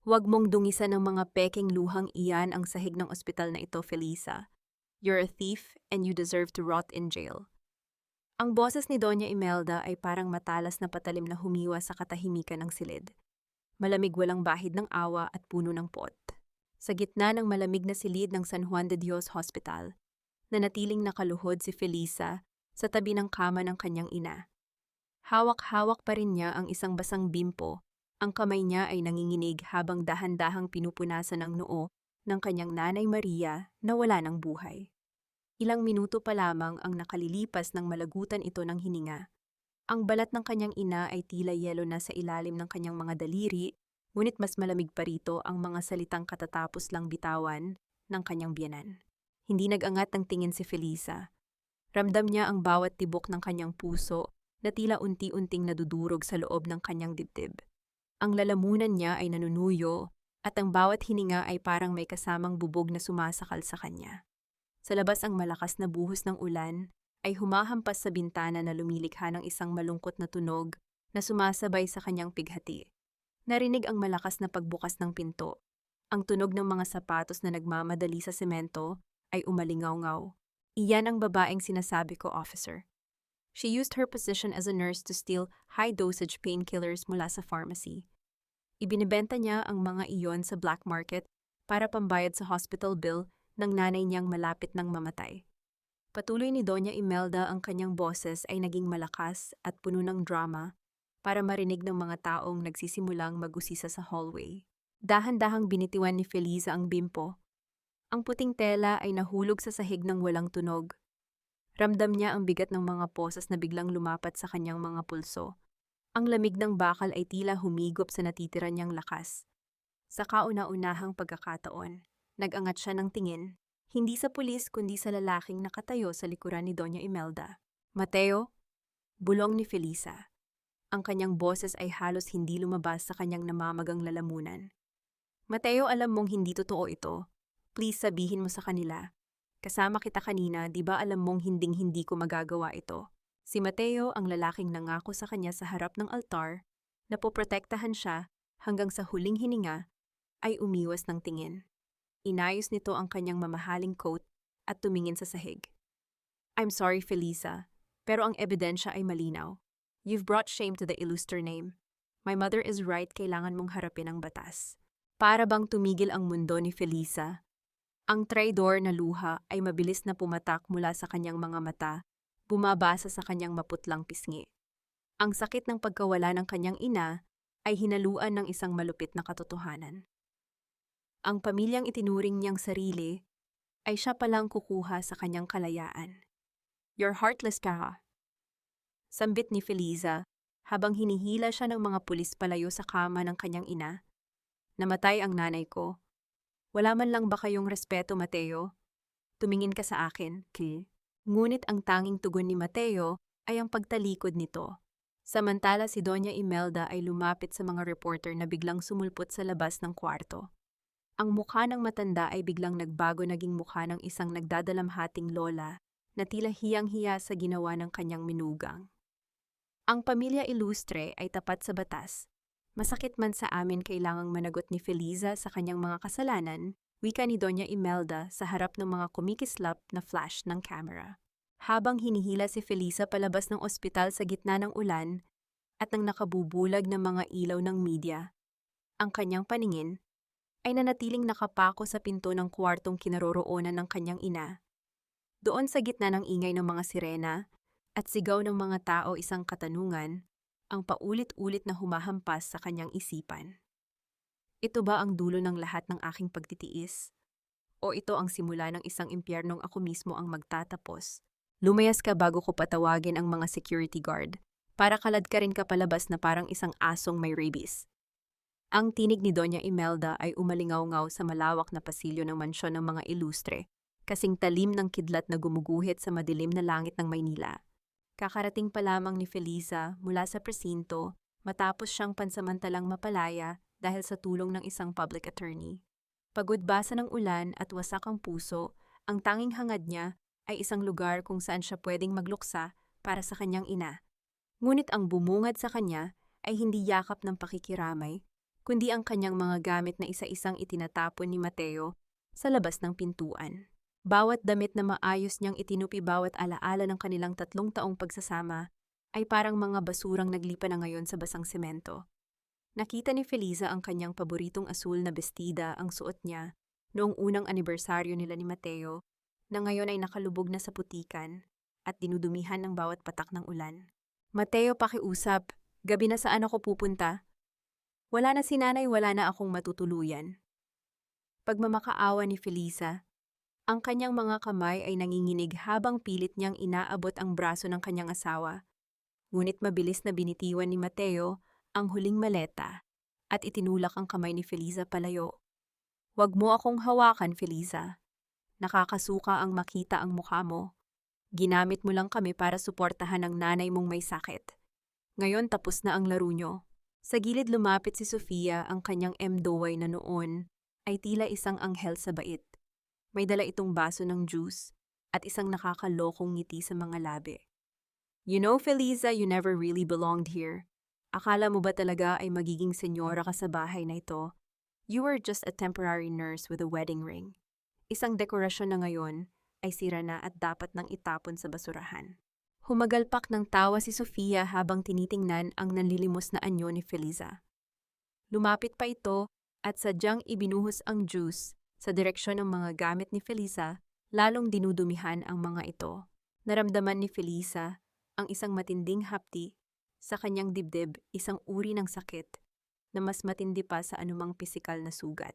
Huwag mong dungisan ng mga pekeng luhang iyan ang sahig ng ospital na ito, Felisa. You're a thief and you deserve to rot in jail. Ang boses ni Doña Imelda ay parang matalas na patalim na humiwa sa katahimikan ng silid. Malamig, walang bahid ng awa at puno ng pot. Sa gitna ng malamig na silid ng San Juan de Dios Hospital, nanatiling nakaluhod si Felisa sa tabi ng kama ng kanyang ina. Hawak-hawak pa rin niya ang isang basang bimpo. Ang kamay niya ay nanginginig habang dahan-dahang pinupunasan ang noo ng kanyang nanay Maria na wala ng buhay. Ilang minuto pa lamang ang nakalilipas ng malagutan ito ng hininga. Ang balat ng kanyang ina ay tila yelo na sa ilalim ng kanyang mga daliri, ngunit mas malamig pa rito ang mga salitang katatapos lang bitawan ng kanyang biyenan. Hindi nag-angat ng tingin si Felisa. Ramdam niya ang bawat tibok ng kanyang puso na tila unti-unting nadudurog sa loob ng kanyang dibdib. Ang lalamunan niya ay nanunuyo at ang bawat hininga ay parang may kasamang bubog na sumasakal sa kanya. Sa labas, ang malakas na buhos ng ulan ay humahampas sa bintana na lumilikha ng isang malungkot na tunog na sumasabay sa kanyang pighati. Narinig ang malakas na pagbukas ng pinto. Ang tunog ng mga sapatos na nagmamadali sa semento ay umalingaw-ngaw. Iyan ang babaeng sinasabi ko, officer. She used her position as a nurse to steal high-dosage painkillers mula sa pharmacy. Ibinibenta niya ang mga iyon sa black market para pambayad sa hospital bill ng nanay niyang malapit ng mamatay. Patuloy ni Doña Imelda, ang kanyang boses ay naging malakas at puno ng drama para marinig ng mga taong nagsisimulang mag-usisa sa hallway. Dahan-dahang binitiwan ni Felisa ang bimpo. Ang puting tela ay nahulog sa sahig ng walang tunog. Ramdam niya ang bigat ng mga posas na biglang lumapat sa kanyang mga pulso. Ang lamig ng bakal ay tila humigop sa natitira niyang lakas. Sa kauna-unahang pagkakataon, nag-angat siya ng tingin, hindi sa pulis kundi sa lalaking nakatayo sa likuran ni Doña Imelda. Mateo? Bulong ni Felisa. Ang kanyang boses ay halos hindi lumabas sa kanyang namamagang lalamunan. Mateo, alam mong hindi totoo ito. Please sabihin mo sa kanila. Kasama kita kanina, di ba alam mong hinding-hindi ko magagawa ito? Si Mateo, ang lalaking nangako sa kanya sa harap ng altar, na poprotektahan siya hanggang sa huling hininga, ay umiwas ng tingin. Inayos nito ang kanyang mamahaling coat at tumingin sa sahig. I'm sorry, Felisa, pero ang ebidensya ay malinaw. You've brought shame to the illuster name. My mother is right, kailangan mong harapin ang batas. Para bang tumigil ang mundo ni Felisa, ang traidor na luha ay mabilis na pumatak mula sa kanyang mga mata, bumabasa sa kanyang maputlang pisngi. Ang sakit ng pagkawala ng kanyang ina ay hinaluan ng isang malupit na katotohanan. Ang pamilyang itinuring niyang sarili ay siya palang kukuha sa kanyang kalayaan. You're heartless ka. Sambit ni Felisa habang hinihila siya ng mga pulis palayo sa kama ng kanyang ina. Namatay ang nanay ko. Wala man lang ba kayong respeto, Mateo? Tumingin ka sa akin, Kil. Ngunit ang tanging tugon ni Mateo ay ang pagtalikod nito. Samantala, si Doña Imelda ay lumapit sa mga reporter na biglang sumulpot sa labas ng kwarto. Ang mukha ng matanda ay biglang nagbago, naging mukha ng isang nagdadalamhating lola na tila hiyang-hiya sa ginawa ng kanyang minugang. Ang pamilya Ilustre ay tapat sa batas. Masakit man sa amin, kailangang managot ni Felisa sa kanyang mga kasalanan, wika ni Doña Imelda sa harap ng mga kumikislap na flash ng camera. Habang hinihila si Felisa palabas ng ospital sa gitna ng ulan at ng nakabubulag na mga ilaw ng media, ang kanyang paningin ay nanatiling nakapako sa pinto ng kwartong kinaroroonan ng kanyang ina. Doon sa gitna ng ingay ng mga sirena at sigaw ng mga tao, isang katanungan ang paulit-ulit na humahampas sa kanyang isipan. Ito ba ang dulo ng lahat ng aking pagtitiis? O ito ang simula ng isang impyernong ako mismo ang magtatapos? Lumayas ka bago ko patawagin ang mga security guard para kaladkarin ka palabas na parang isang asong may rabies. Ang tinig ni Doña Imelda ay umalingaw-ngaw sa malawak na pasilyo ng mansyon ng mga Ilustre, kasing talim ng kidlat na gumuguhit sa madilim na langit ng Maynila. Kakarating pa lamang ni Felisa mula sa presinto matapos siyang pansamantalang mapalaya dahil sa tulong ng isang public attorney. Pagod basa ng ulan at wasak ang puso, ang tanging hangad niya ay isang lugar kung saan siya pwedeng magluksa para sa kanyang ina. Ngunit ang bumungad sa kanya ay hindi yakap ng pakikiramay, kundi ang kanyang mga gamit na isa-isang itinatapon ni Mateo sa labas ng pintuan. Bawat damit na maayos niyang itinupi, bawat alaala ng kanilang 3 taong pagsasama, ay parang mga basurang naglipa na ngayon sa basang semento. Nakita ni Feliza ang kanyang paboritong asul na bestida, ang suot niya noong unang anibersaryo nila ni Mateo, na ngayon ay nakalubog na sa putikan at dinudumihan ng bawat patak ng ulan. Mateo, pakiusap, gabi na, saan ako pupunta? Wala na si nanay, wala na akong matutuluyan. Pagmamakaawa ni Feliza, ang kanyang mga kamay ay nanginginig habang pilit niyang inaabot ang braso ng kanyang asawa. Ngunit mabilis na binitiwan ni Mateo ang huling maleta at itinulak ang kamay ni Feliza palayo. Huwag mo akong hawakan, Feliza. Nakakasuka ang makita ang mukha mo. Ginamit mo lang kami para suportahan ang nanay mong may sakit. Ngayon tapos na ang laro nyo. Sa gilid lumapit si Sofia, ang kanyang M-Doway na noon ay tila isang anghel sa bait. May dala itong baso ng juice at isang nakakalokong ngiti sa mga labi. You know, Feliza, you never really belonged here. Akala mo ba talaga ay magiging senyora ka sa bahay na ito? You were just a temporary nurse with a wedding ring. Isang dekorasyon na ngayon ay sira na at dapat nang itapon sa basurahan. Humagalpak ng tawa si Sofia habang tinitingnan ang nanlilimos na anyo ni Feliza. Lumapit pa ito at sadyang ibinuhos ang juice sa direksyon ng mga gamit ni Feliza, lalong dinudumihan ang mga ito. Naramdaman ni Feliza ang isang matinding hapti sa kanyang dibdib, isang uri ng sakit na mas matindi pa sa anumang pisikal na sugat.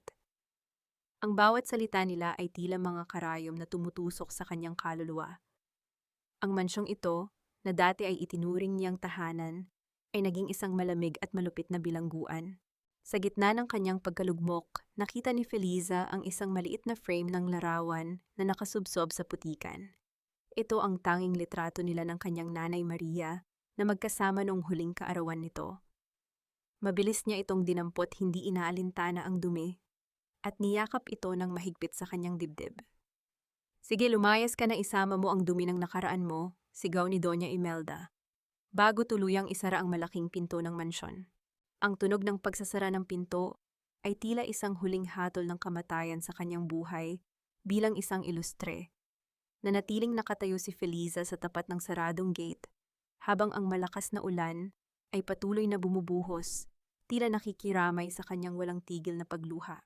Ang bawat salita nila ay tila mga karayom na tumutusok sa kanyang kaluluwa. Ang mansyong ito, na dati ay itinuring niyang tahanan, ay naging isang malamig at malupit na bilangguan. Sa gitna ng kanyang pagkalugmok, nakita ni Feliza ang isang maliit na frame ng larawan na nakasubsob sa putikan. Ito ang tanging litrato nila ng kanyang nanay Maria na magkasama noong huling kaarawan nito. Mabilis niya itong dinampot, hindi inaalintana ang dumi, at niyakap ito ng mahigpit sa kanyang dibdib. Sige, lumayas ka na, isama mo ang dumi ng nakaraan mo, sigaw ni Doña Imelda, bago tuluyang isara ang malaking pinto ng mansyon. Ang tunog ng pagsasara ng pinto ay tila isang huling hatol ng kamatayan sa kanyang buhay bilang isang ilustre. Nanatiling nakatayo si Feliza sa tapat ng saradong gate habang ang malakas na ulan ay patuloy na bumubuhos, tila nakikiramay sa kanyang walang tigil na pagluha.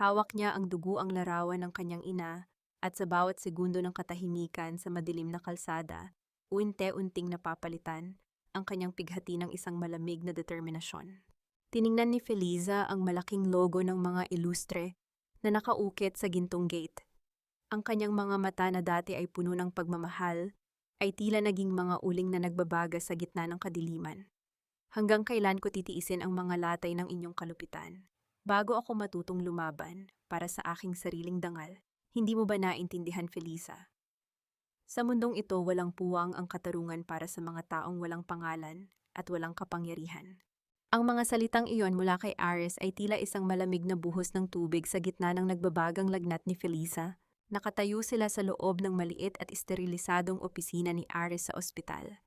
Hawak niya ang dugo ang larawan ng kanyang ina at sa bawat segundo ng katahimikan sa madilim na kalsada, unti-unting napapalitan ang kanyang pighati ng isang malamig na determinasyon. Tiningnan ni Feliza ang malaking logo ng mga ilustre na nakaukit sa gintong gate. Ang kanyang mga mata na dati ay puno ng pagmamahal ay tila naging mga uling na nagbabaga sa gitna ng kadiliman. Hanggang kailan ko titiisin ang mga latay ng inyong kalupitan? Bago ako matutong lumaban para sa aking sariling dangal, hindi mo ba naintindihan, Feliza? Sa mundong ito, walang puwang ang katarungan para sa mga taong walang pangalan at walang kapangyarihan. Ang mga salitang iyon mula kay Aris ay tila isang malamig na buhos ng tubig sa gitna ng nagbabagang lagnat ni Feliza. Nakatayo sila sa loob ng maliit at esterilisadong opisina ni Aris sa ospital.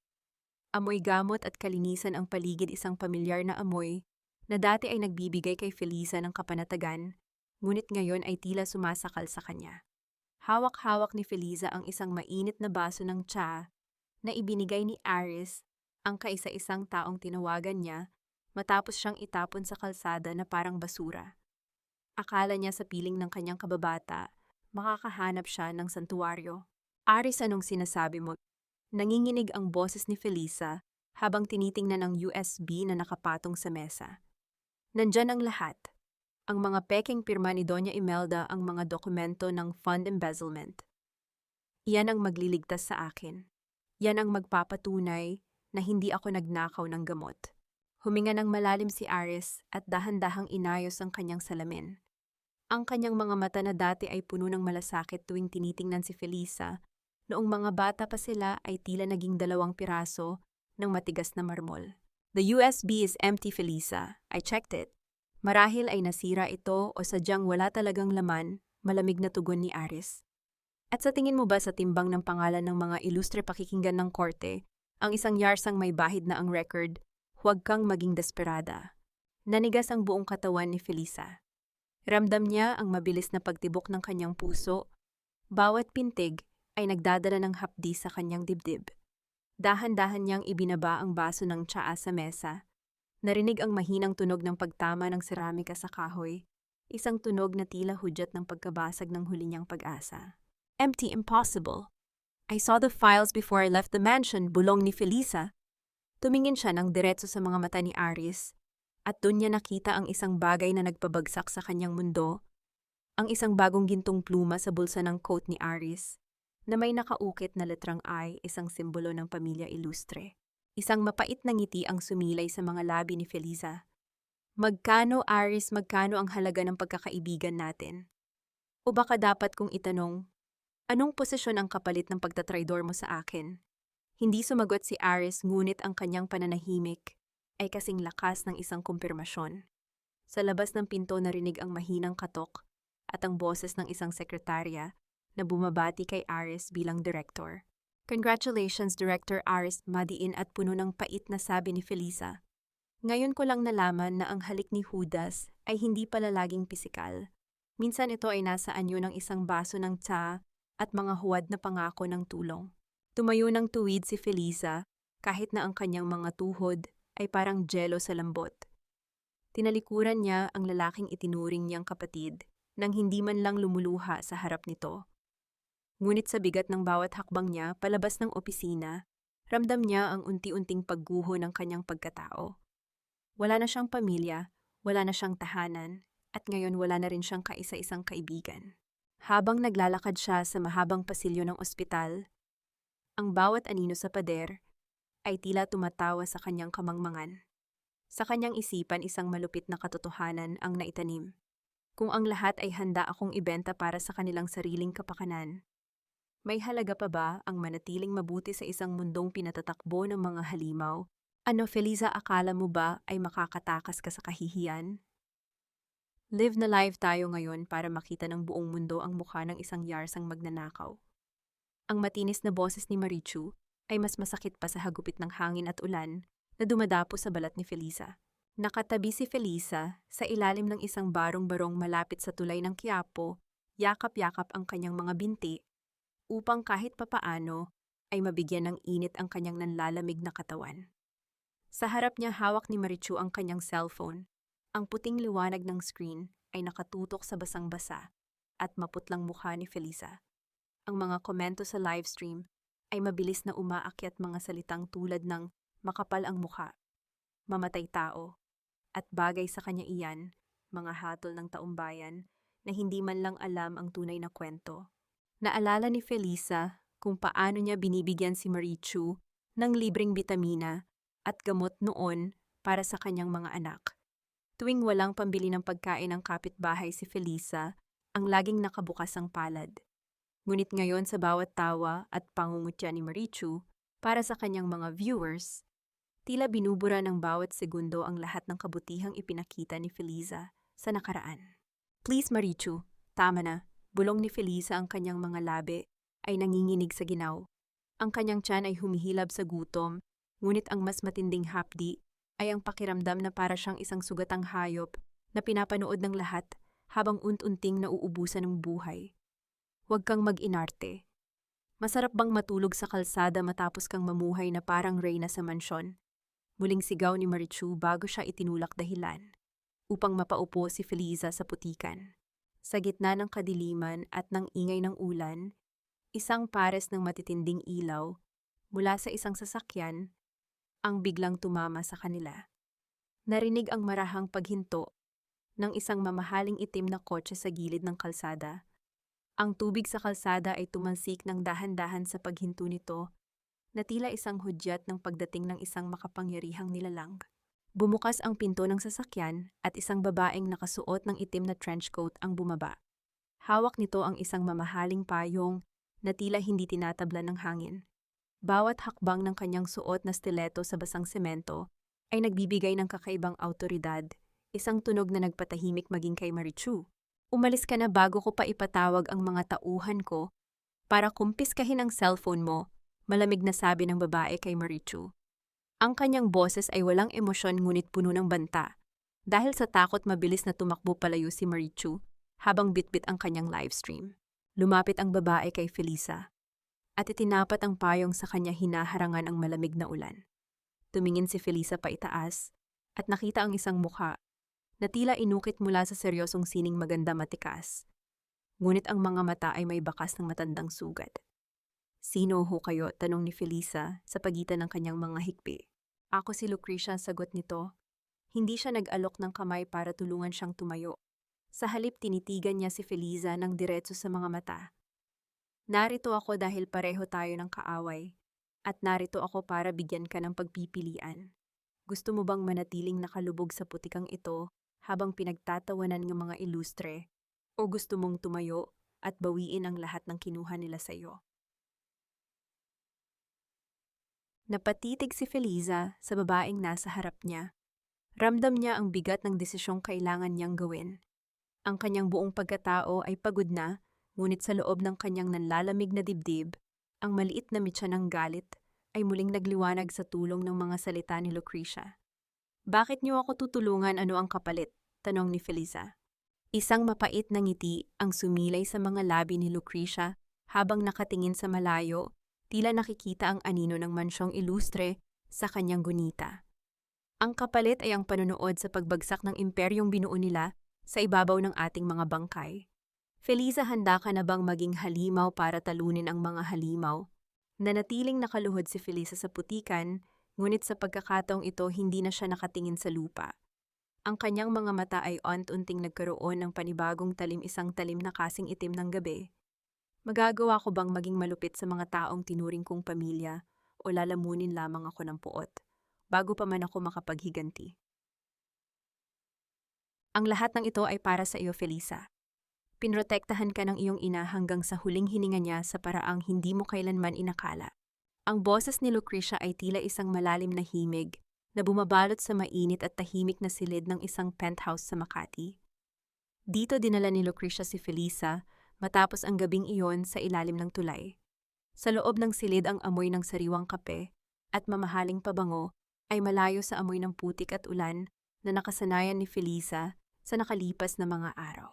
Amoy gamot at kalinisan ang paligid, isang pamilyar na amoy na dati ay nagbibigay kay Feliza ng kapanatagan, ngunit ngayon ay tila sumasakal sa kanya. Hawak-hawak ni Feliza ang isang mainit na baso ng tsa na ibinigay ni Aris, ang kaisa-isang taong tinawagan niya, matapos siyang itapon sa kalsada na parang basura. Akala niya sa piling ng kanyang kababata, makakahanap siya ng santuwaryo. Aris, anong sinasabi mo? Nanginginig ang boses ni Feliza habang tinitingnan ang USB na nakapatong sa mesa. Nandyan ang lahat. Ang mga peking pirma ni Doña Imelda, ang mga dokumento ng fund embezzlement. Iyan ang magliligtas sa akin. Yan ang magpapatunay na hindi ako nagnakaw ng gamot. Huminga ng malalim si Aris at dahan-dahang inayos ang kanyang salamin. Ang kanyang mga mata na dati ay puno ng malasakit tuwing tinitingnan si Feliza, noong mga bata pa sila ay tila naging 2 piraso ng matigas na marmol. The USB is empty, Feliza. I checked it. Marahil ay nasira ito o sadyang wala talagang laman, malamig na tugon ni Aris. At sa tingin mo ba sa timbang ng pangalan ng mga ilustre pakikinggan ng korte, ang isang yarsang may bahid na ang record, huwag kang maging desperada. Nanigas ang buong katawan ni Felisa. Ramdam niya ang mabilis na pagtibok ng kanyang puso. Bawat pintig ay nagdadala ng hapdi sa kanyang dibdib. Dahan-dahan niyang ibinaba ang baso ng tsaa sa mesa. Narinig ang mahinang tunog ng pagtama ng seramika sa kahoy, isang tunog na tila hudyat ng pagkabasag ng huli niyang pag-asa. Empty, impossible. I saw the files before I left the mansion, bulong ni Felisa. Tumingin siya ng diretso sa mga mata ni Aris, at doon niya nakita ang isang bagay na nagpabagsak sa kanyang mundo, ang isang bagong gintong pluma sa bulsa ng coat ni Aris, na may nakaukit na letrang I, isang simbolo ng pamilya ilustre. Isang mapait na ngiti ang sumilay sa mga labi ni Felisa. Magkano, Aris, magkano ang halaga ng pagkakaibigan natin? O baka dapat kong itanong, anong posisyon ang kapalit ng pagtatraidor mo sa akin? Hindi sumagot si Aris, ngunit ang kanyang pananahimik ay kasing lakas ng isang kumpirmasyon. Sa labas ng pinto narinig ang mahinang katok at ang boses ng isang sekretarya na bumabati kay Aris bilang direktor. Congratulations, Director Aris, madiin at puno ng pait na sabi ni Felisa. Ngayon ko lang nalaman na ang halik ni Judas ay hindi pala laging pisikal. Minsan ito ay nasa anyo ng isang baso ng tsaa at mga huwad na pangako ng tulong. Tumayo ng tuwid si Felisa kahit na ang kanyang mga tuhod ay parang jelo sa lambot. Tinalikuran niya ang lalaking itinuring niyang kapatid nang hindi man lang lumuluha sa harap nito. Ngunit sa bigat ng bawat hakbang niya palabas ng opisina, ramdam niya ang unti-unting pagguho ng kanyang pagkatao. Wala na siyang pamilya, wala na siyang tahanan, at ngayon wala na rin siyang kaisa-isang kaibigan. Habang naglalakad siya sa mahabang pasilyo ng ospital, ang bawat anino sa pader ay tila tumatawa sa kanyang kamangmangan. Sa kanyang isipan isang malupit na katotohanan ang naitanim. Kung ang lahat ay handa akong ibenta para sa kanilang sariling kapakanan, may halaga pa ba ang manatiling mabuti sa isang mundong pinatatakbo ng mga halimaw? Ano, Felisa, akala mo ba ay makakatakas ka sa kahihiyan? Live na live tayo ngayon para makita ng buong mundo ang mukha ng isang yarsang magnanakaw. Ang matinis na boses ni Marichu ay mas masakit pa sa hagupit ng hangin at ulan na dumadapo sa balat ni Felisa. Nakatabi si Felisa sa ilalim ng isang barong-barong malapit sa tulay ng Quiapo, yakap-yakap ang kanyang mga binti, upang kahit papaano ay mabigyan ng init ang kanyang nanlalamig na katawan. Sa harap niya hawak ni Marichu ang kanyang cellphone. Ang puting liwanag ng screen ay nakatutok sa basang-basa at maputlang mukha ni Felisa. Ang mga komento sa livestream ay mabilis na umaakyat mga salitang tulad ng makapal ang mukha, mamatay tao, at bagay sa kanya iyan, mga hatol ng taumbayan na hindi man lang alam ang tunay na kwento. Naalala ni Felisa kung paano niya binibigyan si Marichu ng libreng bitamina at gamot noon para sa kanyang mga anak. Tuwing walang pambili ng pagkain ng kapitbahay si Felisa, ang laging nakabukas ang palad. Ngunit ngayon sa bawat tawa at pangungutya ni Marichu para sa kanyang mga viewers, tila binubura ng bawat segundo ang lahat ng kabutihang ipinakita ni Felisa sa nakaraan. Please Marichu, tama na. Bulong ni Felisa, ang kanyang mga labi ay nanginginig sa ginaw. Ang kanyang tiyan ay humihilab sa gutom, ngunit ang mas matinding hapdi ay ang pakiramdam na para siyang isang sugatang hayop na pinapanood ng lahat habang unt-unting nauubusan ng buhay. Huwag kang mag-inarte. Masarap bang matulog sa kalsada matapos kang mamuhay na parang reyna sa mansyon? Muling sigaw ni Marichu bago siya itinulak dahilan upang mapaupo si Felisa sa putikan. Sa gitna ng kadiliman at ng ingay ng ulan, isang pares ng matitinding ilaw mula sa isang sasakyan ang biglang tumama sa kanila. Narinig ang marahang paghinto ng isang mamahaling itim na kotse sa gilid ng kalsada. Ang tubig sa kalsada ay tumansik ng dahan-dahan sa paghinto nito na tila isang hudyat ng pagdating ng isang makapangyarihang nilalang. Bumukas ang pinto ng sasakyan at isang babaeng nakasuot ng itim na trench coat ang bumaba. Hawak nito ang isang mamahaling payong na tila hindi tinatablan ng hangin. Bawat hakbang ng kanyang suot na stiletto sa basang semento ay nagbibigay ng kakaibang awtoridad, isang tunog na nagpatahimik maging kay Marichu. Umalis ka na bago ko pa ipatawag ang mga tauhan ko para kumpiskahin ang cellphone mo, malamig na sabi ng babae kay Marichu. Ang kanyang boses ay walang emosyon ngunit puno ng banta. Dahil sa takot, mabilis na tumakbo palayo si Marichu habang bitbit ang kanyang livestream. Lumapit ang babae kay Felisa at itinapat ang payong sa kanya, hinaharangan ang malamig na ulan. Tumingin si Felisa pa itaas at nakita ang isang mukha na tila inukit mula sa seryosong sining maganda matikas. Ngunit ang mga mata ay may bakas ng matandang sugat. "Sino ho kayo?" tanong ni Felisa sa pagitan ng kanyang mga hikbi. "Ako si Lucrecia," sagot nito. Hindi siya nag-alok ng kamay para tulungan siyang tumayo. Sa halip, tinitigan niya si Felisa ng diretso sa mga mata. "Narito ako dahil pareho tayo ng kaaway. At narito ako para bigyan ka ng pagpipilian. Gusto mo bang manatiling nakalubog sa putikang ito habang pinagtatawanan ng mga ilustre? O gusto mong tumayo at bawiin ang lahat ng kinuha nila sa iyo?" Napatitig si Felisa sa babaeng nasa harap niya. Ramdam niya ang bigat ng desisyong kailangan niyang gawin. Ang kanyang buong pagkatao ay pagod na, ngunit sa loob ng kanyang nanlalamig na dibdib, ang maliit na mitya ng galit ay muling nagliwanag sa tulong ng mga salita ni Lucrecia. "Bakit niyo ako tutulungan? Ano ang kapalit?" tanong ni Felisa. Isang mapait na ngiti ang sumilay sa mga labi ni Lucrecia habang nakatingin sa malayo, tila nakikita ang anino ng mansyong ilustre sa kanyang gunita. Ang kapalit ay ang panonood sa pagbagsak ng imperyong binuo nila sa ibabaw ng ating mga bangkay. "Felisa, handa ka na bang maging halimaw para talunin ang mga halimaw?" Nanatiling nakaluhod si Felisa sa putikan, ngunit sa pagkakataong ito hindi na siya nakatingin sa lupa. Ang kanyang mga mata ay unti-unting nagkaroon ng panibagong talim, isang talim na kasing itim ng gabi. "Magagawa ko bang maging malupit sa mga taong tinuring kong pamilya o lalamunin lamang ako ng puot bago pa man ako makapaghiganti?" "Ang lahat ng ito ay para sa iyo, Felisa. Pinrotektahan ka ng iyong ina hanggang sa huling hininga niya sa paraang hindi mo kailanman inakala." Ang boses ni Lucrecia ay tila isang malalim na himig na bumabalot sa mainit at tahimik na silid ng isang penthouse sa Makati. Dito dinala ni Lucrecia si Felisa matapos ang gabing iyon sa ilalim ng tulay. Sa loob ng silid, ang amoy ng sariwang kape at mamahaling pabango ay malayo sa amoy ng putik at ulan na nakasanayan ni Felisa sa nakalipas na mga araw.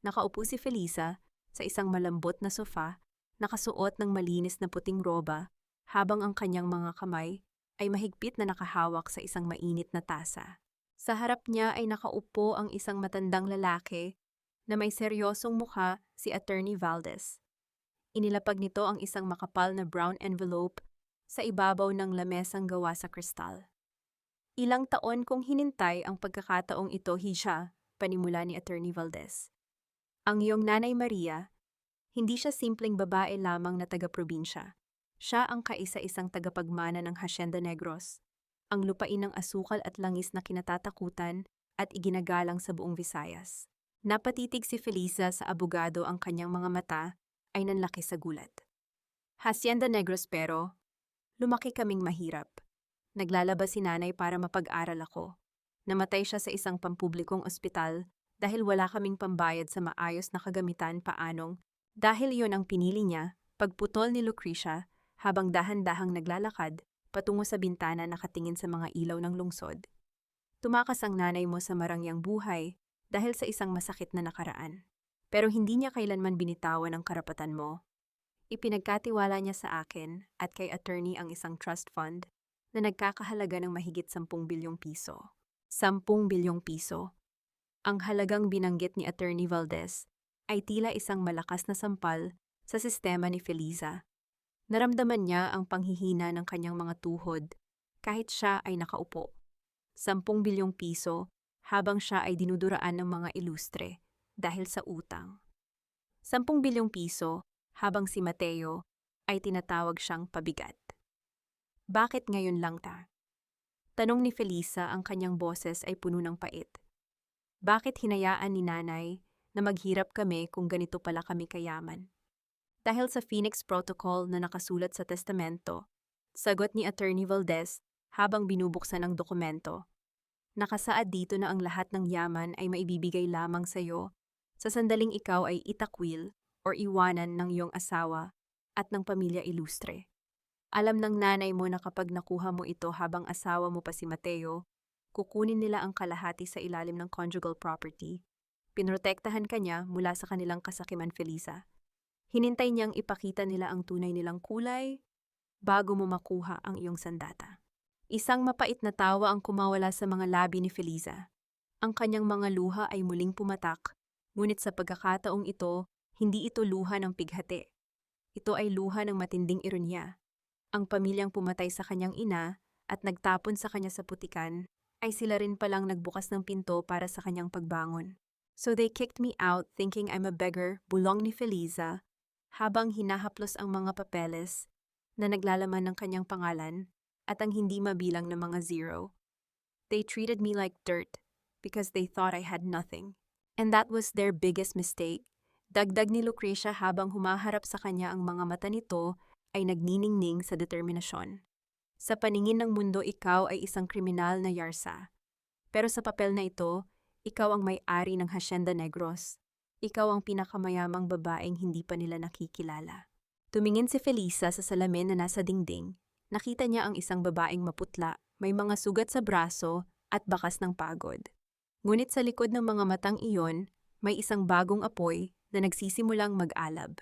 Nakaupo si Felisa sa isang malambot na sofa, nakasuot ng malinis na puting roba, habang ang kanyang mga kamay ay mahigpit na nakahawak sa isang mainit na tasa. Sa harap niya ay nakaupo ang isang matandang lalaki na may seryosong mukha, si Attorney Valdez. Inilapag nito ang isang makapal na brown envelope sa ibabaw ng lamesang gawa sa kristal. "Ilang taon kong hinintay ang pagkakataong ito, Hisha," panimula ni Attorney Valdez. "Ang iyong nanay Maria, hindi siya simpleng babae lamang na taga-probinsya. Siya ang kaisa-isang tagapagmana ng Hacienda Negros, ang lupain ng asukal at langis na kinatatakutan at iginagalang sa buong Visayas." Napatitig si Felisa sa abogado, ang kanyang mga mata ay nanlaki sa gulat. "Hacienda Negros, pero lumaki kaming mahirap. Naglalabas si nanay para mapag-aral ako. Namatay siya sa isang pampublikong ospital dahil wala kaming pambayad sa maayos na kagamitan." "Paanong dahil iyon ang pinili niya?" Pagputol ni Lucrecia habang dahan-dahang naglalakad patungo sa bintana nakatingin sa mga ilaw ng lungsod. "Tumakas ang nanay mo sa marangyang buhay dahil sa isang masakit na nakaraan. Pero hindi niya kailanman binitawan ang karapatan mo. Ipinagkatiwala niya sa akin at kay attorney ang isang trust fund na nagkakahalaga ng mahigit 10 bilyong piso. 10 bilyong piso. Ang halagang binanggit ni Attorney Valdez ay tila isang malakas na sampal sa sistema ni Felisa. Naramdaman niya ang panghihina ng kanyang mga tuhod kahit siya ay nakaupo. 10 bilyong piso habang siya ay dinuduraan ng mga ilustre dahil sa utang. 10 bilyong piso habang si Mateo ay tinatawag siyang pabigat. "Bakit ngayon lang ta?" tanong ni Felisa, ang kanyang boses ay puno ng pait. "Bakit hinayaan ni nanay na maghirap kami kung ganito pala kami kayaman?" "Dahil sa Phoenix Protocol na nakasulat sa testamento," sagot ni Attorney Valdez habang binubuksan ang dokumento. "Nakasaad dito na ang lahat ng yaman ay maibibigay lamang sa iyo sa sandaling ikaw ay itakwil o iwanan ng iyong asawa at ng pamilya ilustre. Alam ng nanay mo na kapag nakuha mo ito habang asawa mo pa si Mateo, Kukunin nila ang kalahati sa ilalim ng conjugal property. Pinrotektahan kanya mula sa kanilang kasakiman, Felisa. Hinintay niyang ipakita nila ang tunay nilang kulay bago mo makuha ang iyong sandata. Isang mapait na tawa ang kumawala sa mga labi ni Felisa. Ang kanyang mga luha ay muling pumatak, ngunit sa pagkakataong ito, hindi ito luha ng pighati. Ito ay luha ng matinding ironya. Ang pamilyang pumatay sa kanyang ina at nagtapon sa kanya sa putikan, ay sila rin palang nagbukas ng pinto para sa kanyang pagbangon. So they kicked me out thinking I'm a beggar, bulong ni Felisa, habang hinahaplos ang mga papeles na naglalaman ng kanyang pangalan at ang hindi mabilang na mga zero. They treated me like dirt because they thought I had nothing. And that was their biggest mistake. Dagdag ni Lucrecia habang humaharap sa kanya ang mga mata nito ay nagniningning sa determinasyon. Sa paningin ng mundo, ikaw ay isang kriminal na Yarsa. Pero sa papel na ito, ikaw ang may-ari ng Hacienda Negros. Ikaw ang pinakamayamang babaeng hindi pa nila nakikilala. Tumingin si Felisa sa salamin na nasa dingding. Nakita niya ang isang babaeng maputla, may mga sugat sa braso at bakas ng pagod. Ngunit sa likod ng mga matang iyon, may isang bagong apoy na nagsisimulang mag-alab.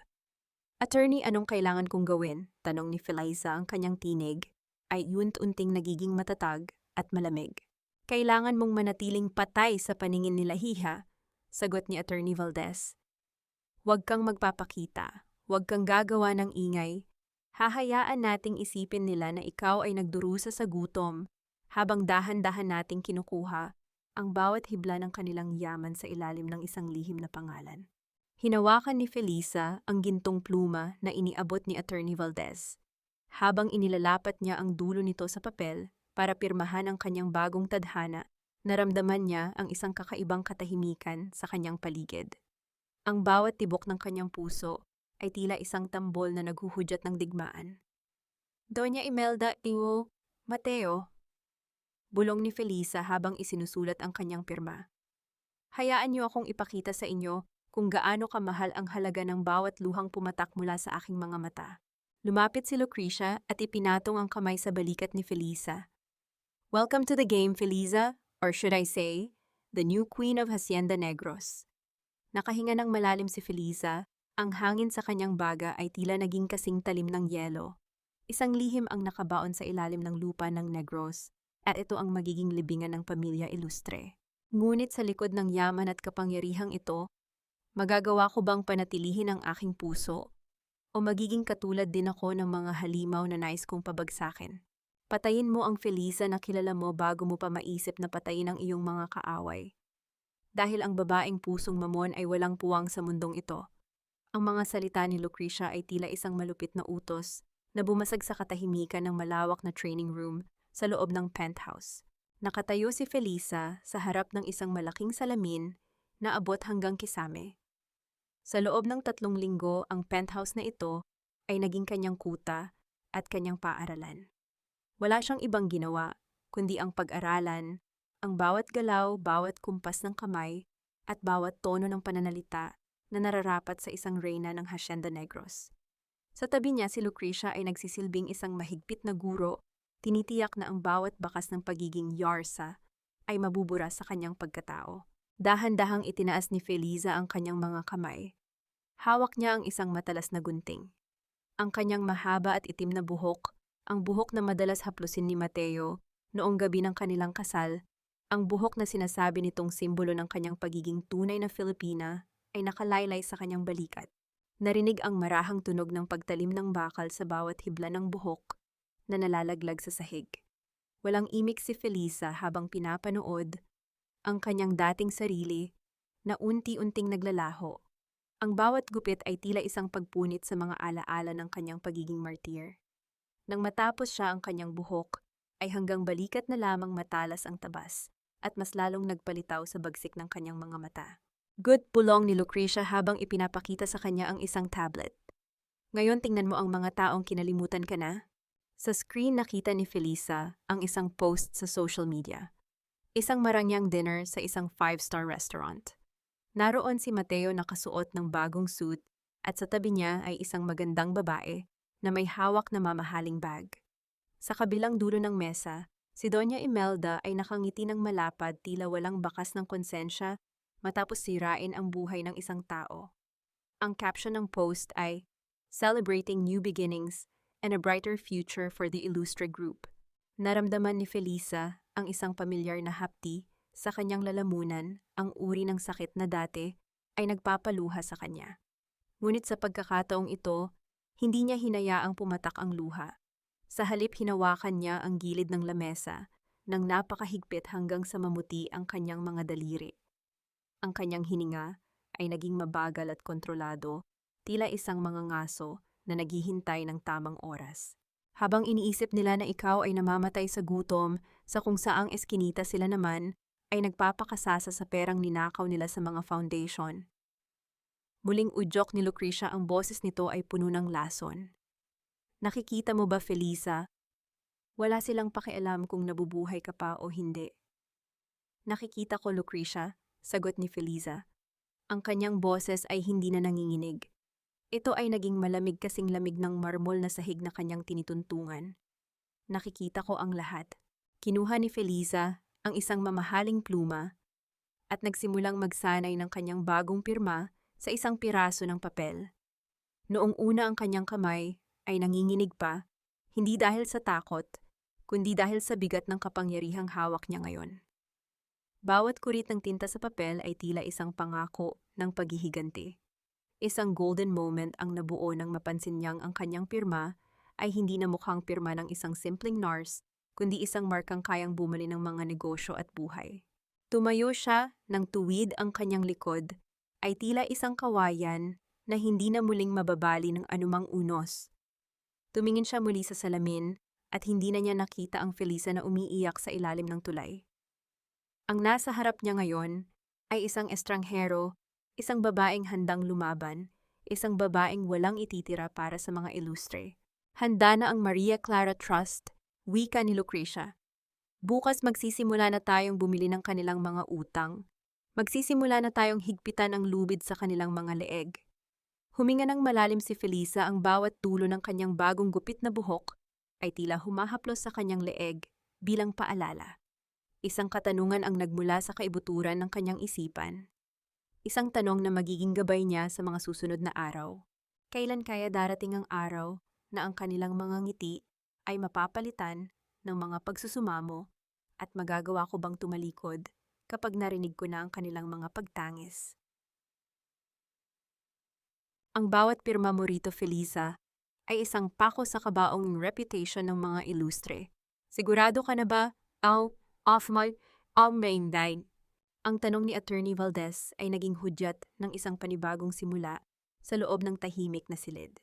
Attorney, anong kailangan kong gawin? Tanong ni Felisa. Ang kanyang tinig ay unti-unting nagiging matatag at malamig. Kailangan mong manatiling patay sa paningin nila, Hiha, sagot ni Attorney Valdez. Huwag kang magpapakita, huwag kang gagawa ng ingay. Hahayaan nating isipin nila na ikaw ay nagdurusa sa gutom habang dahan-dahan nating kinukuha ang bawat hibla ng kanilang yaman sa ilalim ng isang lihim na pangalan. Hinawakan ni Felisa ang gintong pluma na iniabot ni Attorney Valdez. Habang inilalapat niya ang dulo nito sa papel para pirmahan ang kanyang bagong tadhana, naramdaman niya ang isang kakaibang katahimikan sa kanyang paligid. Ang bawat tibok ng kanyang puso ay tila isang tambol na naghuhudyat ng digmaan. Doña Imelda Iwo Mateo, bulong ni Felisa habang isinusulat ang kanyang pirma. Hayaan niyo akong ipakita sa inyo kung gaano kamahal ang halaga ng bawat luhang pumatak mula sa aking mga mata. Lumapit si Lucrecia at ipinatong ang kamay sa balikat ni Felisa. Welcome to the game, Felisa, or should I say, the new queen of Hacienda Negros. Nakahinga ng malalim si Felisa, ang hangin sa kanyang baga ay tila naging kasing talim ng yelo. Isang lihim ang nakabaon sa ilalim ng lupa ng Negros, at ito ang magiging libingan ng pamilya Ilustre. Ngunit sa likod ng yaman at kapangyarihang ito, magagawa ko bang panatilihin ang aking puso? O magiging katulad din ako ng mga halimaw na nais kong pabagsakin? Patayin mo ang Felisa na kilala mo bago mo pa maisip na patayin ang iyong mga kaaway. Dahil ang babaeng pusong mamon ay walang puwang sa mundong ito. Ang mga salita ni Lucrecia ay tila isang malupit na utos na bumasag sa katahimikan ng malawak na training room sa loob ng penthouse. Nakatayo si Felisa sa harap ng isang malaking salamin na abot hanggang kisame. Sa loob ng 3 linggo, ang penthouse na ito ay naging kanyang kuta at kanyang paaralan. Wala siyang ibang ginawa, kundi ang pag-aralan, ang bawat galaw, bawat kumpas ng kamay, at bawat tono ng pananalita na nararapat sa isang reyna ng Hacienda Negros. Sa tabi niya, si Lucrecia ay nagsisilbing isang mahigpit na guro, tinitiyak na ang bawat bakas ng pagiging Yarsa ay mabubura sa kanyang pagkatao. Dahan-dahang itinaas ni Felisa ang kanyang mga kamay. Hawak niya ang isang matalas na gunting. Ang kanyang mahaba at itim na buhok, ang buhok na madalas haplusin ni Mateo noong gabi ng kanilang kasal, ang buhok na sinasabi nitong simbolo ng kanyang pagiging tunay na Filipina, ay nakalaylay sa kanyang balikat. Narinig ang marahang tunog ng pagtalim ng bakal sa bawat hibla ng buhok na nalalaglag sa sahig. Walang imik si Felisa habang pinapanood ang kanyang dating sarili na unti-unting naglalaho. Ang bawat gupit ay tila isang pagpunit sa mga alaala ng kanyang pagiging martir. Nang matapos siya ang kanyang buhok, ay hanggang balikat na lamang matalas ang tabas at mas lalong nagpalitaw sa bagsik ng kanyang mga mata. Good, bulong ni Lucrecia habang ipinapakita sa kanya ang isang tablet. Ngayon tingnan mo ang mga taong kinalimutan ka na. Sa screen nakita ni Felisa ang isang post sa social media. Isang marangyang dinner sa isang 5-star restaurant. Naroon si Mateo nakasuot ng bagong suit at sa tabi niya ay isang magandang babae na may hawak na mamahaling bag. Sa kabilang dulo ng mesa Si Doña Imelda ay nakangiti ng malapad tila walang bakas ng konsensya matapos sirain ang buhay ng isang tao. Ang caption ng post ay, "Celebrating New Beginnings and a Brighter Future for the Illustre Group." Naramdaman ni Felisa ang isang pamilyar na hapdi sa kanyang lalamunan, ang uri ng sakit na dati ay nagpapaluha sa kanya. Ngunit sa pagkakataong ito, hindi niya hinayaang pumatak ang luha. Sa halip hinawakan niya ang gilid ng lamesa nang napakahigpit hanggang sa mamuti ang kanyang mga daliri. Ang kanyang hininga ay naging mabagal at kontrolado, tila isang mga ngaso na naghihintay ng tamang oras. Habang iniisip nila na ikaw ay namamatay sa gutom, sa kung saang eskinita sila naman ay nagpapakasasa sa perang ninakaw nila sa mga foundation. Muling udyok ni Lucrecia, ang boses nito ay puno ng lason. "Nakikita mo ba, Felisa? Wala silang pakialam kung nabubuhay ka pa o hindi." "Nakikita ko, Lucrecia," sagot ni Felisa. Ang kanyang boses ay hindi na nanginginig. Ito ay naging malamig kasing lamig ng marmol na sahig na kanyang tinituntungan. "Nakikita ko ang lahat." Kinuha ni Felisa ang isang mamahaling pluma at nagsimulang magsanay ng kanyang bagong pirma sa isang piraso ng papel. Noong una ang kanyang kamay ay nanginginig pa, hindi dahil sa takot, kundi dahil sa bigat ng kapangyarihang hawak niya ngayon. Bawat kurit ng tinta sa papel ay tila isang pangako ng paghihiganti. Isang golden moment ang nabuo nang mapansin niyang ang kanyang pirma ay hindi na mukhang pirma ng isang simpleng nurse, kundi isang markang kayang bumali ng mga negosyo at buhay. Tumayo siya nang tuwid ang kanyang likod ay tila isang kawayan na hindi na muling mababali ng anumang unos. Tumingin siya muli sa salamin at hindi na niya nakita ang Felisa na umiiyak sa ilalim ng tulay. Ang nasa harap niya ngayon ay isang estranghero, isang babaeng handang lumaban, isang babaeng walang ititira para sa mga ilustre. Handa na ang Maria Clara Trust, wika ni Lucrecia. Bukas magsisimula na tayong bumili ng kanilang mga utang. Magsisimula na tayong higpitan ang lubid sa kanilang mga leeg. Huminga ng malalim si Felisa, ang bawat dulo ng kanyang bagong gupit na buhok ay tila humahaplos sa kanyang leeg bilang paalala. Isang katanungan ang nagmula sa kaibuturan ng kanyang isipan. Isang tanong na magiging gabay niya sa mga susunod na araw. Kailan kaya darating ang araw na ang kanilang mga ngiti ay mapapalitan ng mga pagsusumamo at magagawa ko bang tumalikod kapag narinig ko na ang kanilang mga pagtangis? Ang bawat pirma mo rito, Felisa, ay isang pako sa kabaong reputation ng mga ilustre. Sigurado ka na ba? Off my main line. Ang tanong ni Attorney Valdez ay naging hudyat ng isang panibagong simula sa loob ng tahimik na silid.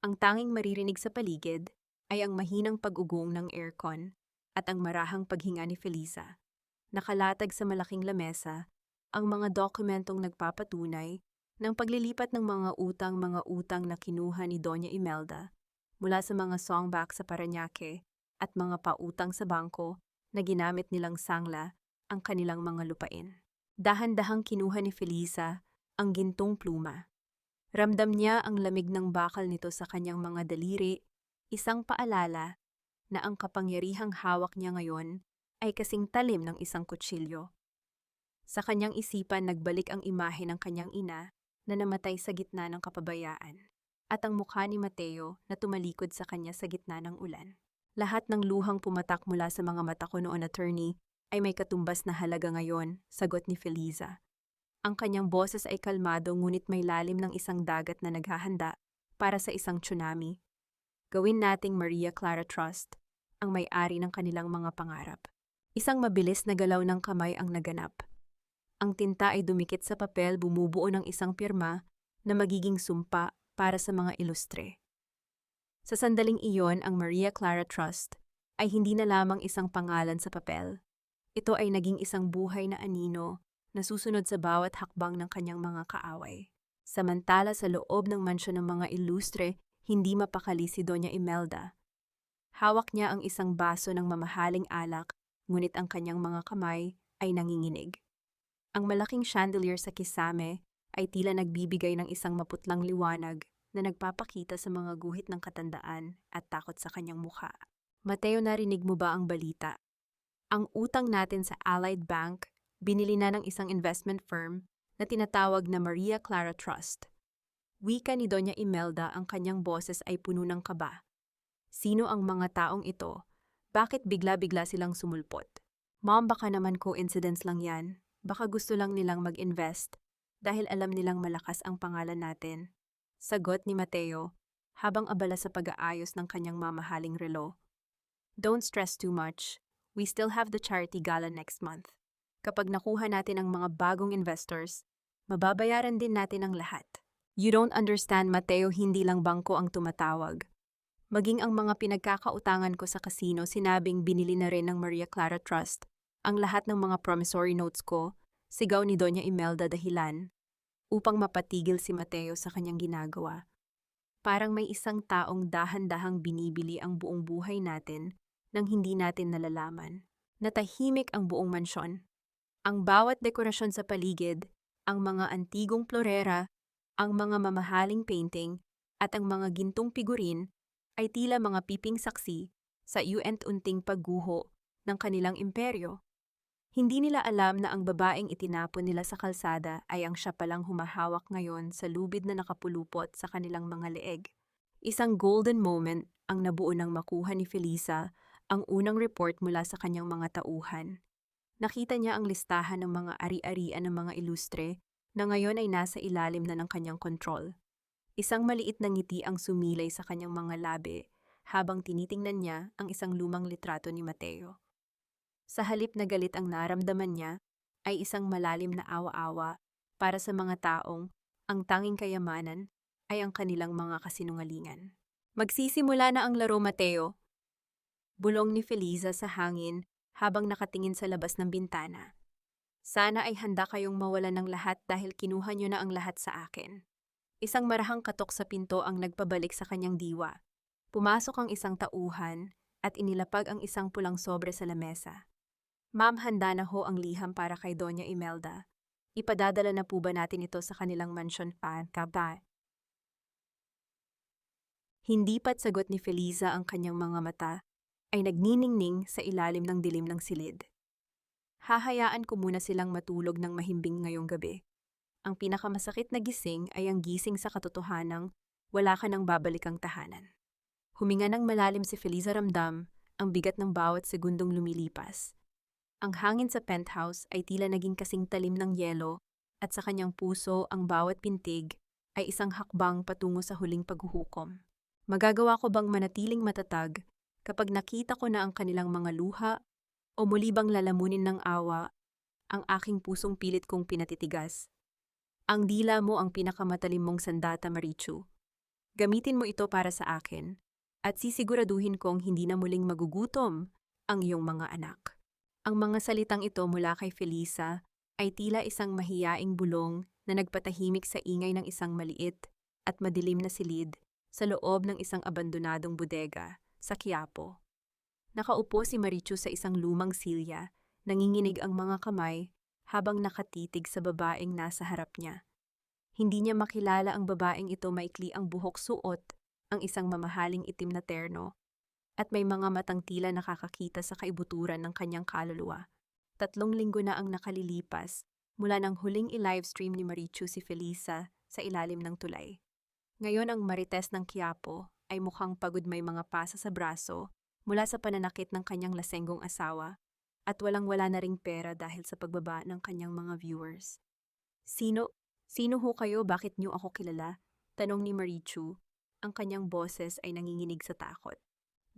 Ang tanging maririnig sa paligid ay ang mahinang pag-ugong ng aircon at ang marahang paghinga ni Felisa. Nakalatag sa malaking lamesa ang mga dokumentong nagpapatunay ng paglilipat ng mga utang na kinuha ni Doña Imelda mula sa mga songback sa Parañaque at mga pautang sa bangko na ginamit nilang sangla ang kanilang mga lupain. Dahan-dahang kinuha ni Felisa ang gintong pluma. Ramdam niya ang lamig ng bakal nito sa kanyang mga daliri, isang paalala na ang kapangyarihang hawak niya ngayon ay kasing talim ng isang kutsilyo. Sa kanyang isipan nagbalik ang imahe ng kanyang ina na namatay sa gitna ng kapabayaan, at ang mukha ni Mateo na tumalikod sa kanya sa gitna ng ulan. Lahat ng luhang pumatak mula sa mga mata ko noon, attorney, ay may katumbas na halaga ngayon, sagot ni Felisa. Ang kanyang boses ay kalmado ngunit may lalim ng isang dagat na naghahanda para sa isang tsunami. Gawin nating Maria Clara Trust ang may-ari ng kanilang mga pangarap. Isang mabilis na galaw ng kamay ang naganap. Ang tinta ay dumikit sa papel, bumubuo ng isang pirma na magiging sumpa para sa mga ilustre. Sa sandaling iyon, ang Maria Clara Trust ay hindi na lamang isang pangalan sa papel. Ito ay naging isang buhay na anino na susunod sa bawat hakbang ng kanyang mga kaaway. Samantala sa loob ng mansyon ng mga ilustre, hindi mapakali si Doña Imelda. Hawak niya ang isang baso ng mamahaling alak, ngunit ang kanyang mga kamay ay nanginginig. Ang malaking chandelier sa kisame ay tila nagbibigay ng isang maputlang liwanag na nagpapakita sa mga guhit ng katandaan at takot sa kanyang mukha. Mateo, narinig mo ba ang balita? Ang utang natin sa Allied Bank, binili na ng isang investment firm na tinatawag na Maria Clara Trust. Wika ni Doña Imelda, ang kanyang boses ay puno ng kaba. Sino ang mga taong ito? Bakit bigla-bigla silang sumulpot? Mom, baka naman coincidence lang yan. Baka gusto lang nilang mag-invest dahil alam nilang malakas ang pangalan natin. Sagot ni Mateo habang abala sa pag-aayos ng kanyang mamahaling relo. Don't stress too much. We still have the charity gala next month. Kapag nakuha natin ang mga bagong investors, mababayaran din natin ang lahat. You don't understand, Mateo, hindi lang bangko ang tumatawag. Maging ang mga pinagkakautangan ko sa casino, sinabing binili na rin ng Maria Clara Trust ang lahat ng mga promissory notes ko, sigaw ni Doña Imelda dahilan, upang mapatigil si Mateo sa kanyang ginagawa. Parang may isang taong dahan-dahang binibili ang buong buhay natin nang hindi natin nalalaman. Natahimik ang buong mansyon. Ang bawat dekorasyon sa paligid, ang mga antigong florera, ang mga mamahaling painting, at ang mga gintong figurin ay tila mga piping saksi sa unti-unting pagguho ng kanilang imperyo. Hindi nila alam na ang babaeng itinapon nila sa kalsada ay ang siya palang humahawak ngayon sa lubid na nakapulupot sa kanilang mga leeg. Isang golden moment ang nabuo nang makuha ni Felisa ang unang report mula sa kanyang mga tauhan. Nakita niya ang listahan ng mga ari-arian ng mga ilustre na ngayon ay nasa ilalim na ng kanyang kontrol. Isang maliit na ngiti ang sumilay sa kanyang mga labi habang tinitingnan niya ang isang lumang litrato ni Mateo. Sa halip na galit ang naramdaman niya, ay isang malalim na awa-awa para sa mga taong ang tanging kayamanan ay ang kanilang mga kasinungalingan. Magsisimula na ang laro, Mateo. Bulong ni Felisa sa hangin habang nakatingin sa labas ng bintana. Sana ay handa kayong mawalan ng lahat dahil kinuha niyo na ang lahat sa akin. Isang marahang katok sa pinto ang nagpabalik sa kanyang diwa. Pumasok ang isang tauhan at inilapag ang isang pulang sobre sa lamesa. Ma'am, handa na ho ang liham para kay Doña Imelda. Ipadadala na po ba natin ito sa kanilang mansyon pa? Hindi pa't sagot ni Felisa, ang kanyang mga mata ay nagniningning sa ilalim ng dilim ng silid. Hahayaan ko muna silang matulog ng mahimbing ngayong gabi. Ang pinakamasakit na gising ay ang gising sa katotohanang wala ka nang babalikang tahanan. Huminga ng malalim si Felisa, ramdam ang bigat ng bawat segundong lumilipas. Ang hangin sa penthouse ay tila naging kasing talim ng yelo at sa kanyang puso ang bawat pintig ay isang hakbang patungo sa huling paghuhukom. Magagawa ko bang manatiling matatag kapag nakita ko na ang kanilang mga luha o muli bang lalamunin ng awa ang aking pusong pilit kong pinatitigas? Ang dila mo ang pinakamatalim mong sandata, Marichu. Gamitin mo ito para sa akin at sisiguraduhin kong hindi na muling magugutom ang iyong mga anak. Ang mga salitang ito mula kay Felisa ay tila isang mahiyaing bulong na nagpatahimik sa ingay ng isang maliit at madilim na silid sa loob ng isang abandonadong bodega sa Quiapo. Nakaupo si Marichu sa isang lumang silya, nanginginig ang mga kamay habang nakatitig sa babaeng nasa harap niya. Hindi niya makilala ang babaeng ito, maikli ang buhok, suot ang isang mamahaling itim na terno, at may mga matang tila nakakakita sa kaibuturan ng kanyang kaluluwa. 3 linggo na ang nakalilipas mula nang huling i-livestream ni Marichu si Felisa sa ilalim ng tulay. Ngayon ang Marites ng Quiapo ay mukhang pagod, may mga pasa sa braso mula sa pananakit ng kanyang lasenggong asawa at walang-wala na ring pera dahil sa pagbaba ng kanyang mga viewers. Sino ho kayo? Bakit niyo ako kilala? Tanong ni Marichu. Ang kanyang boses ay nanginginig sa takot.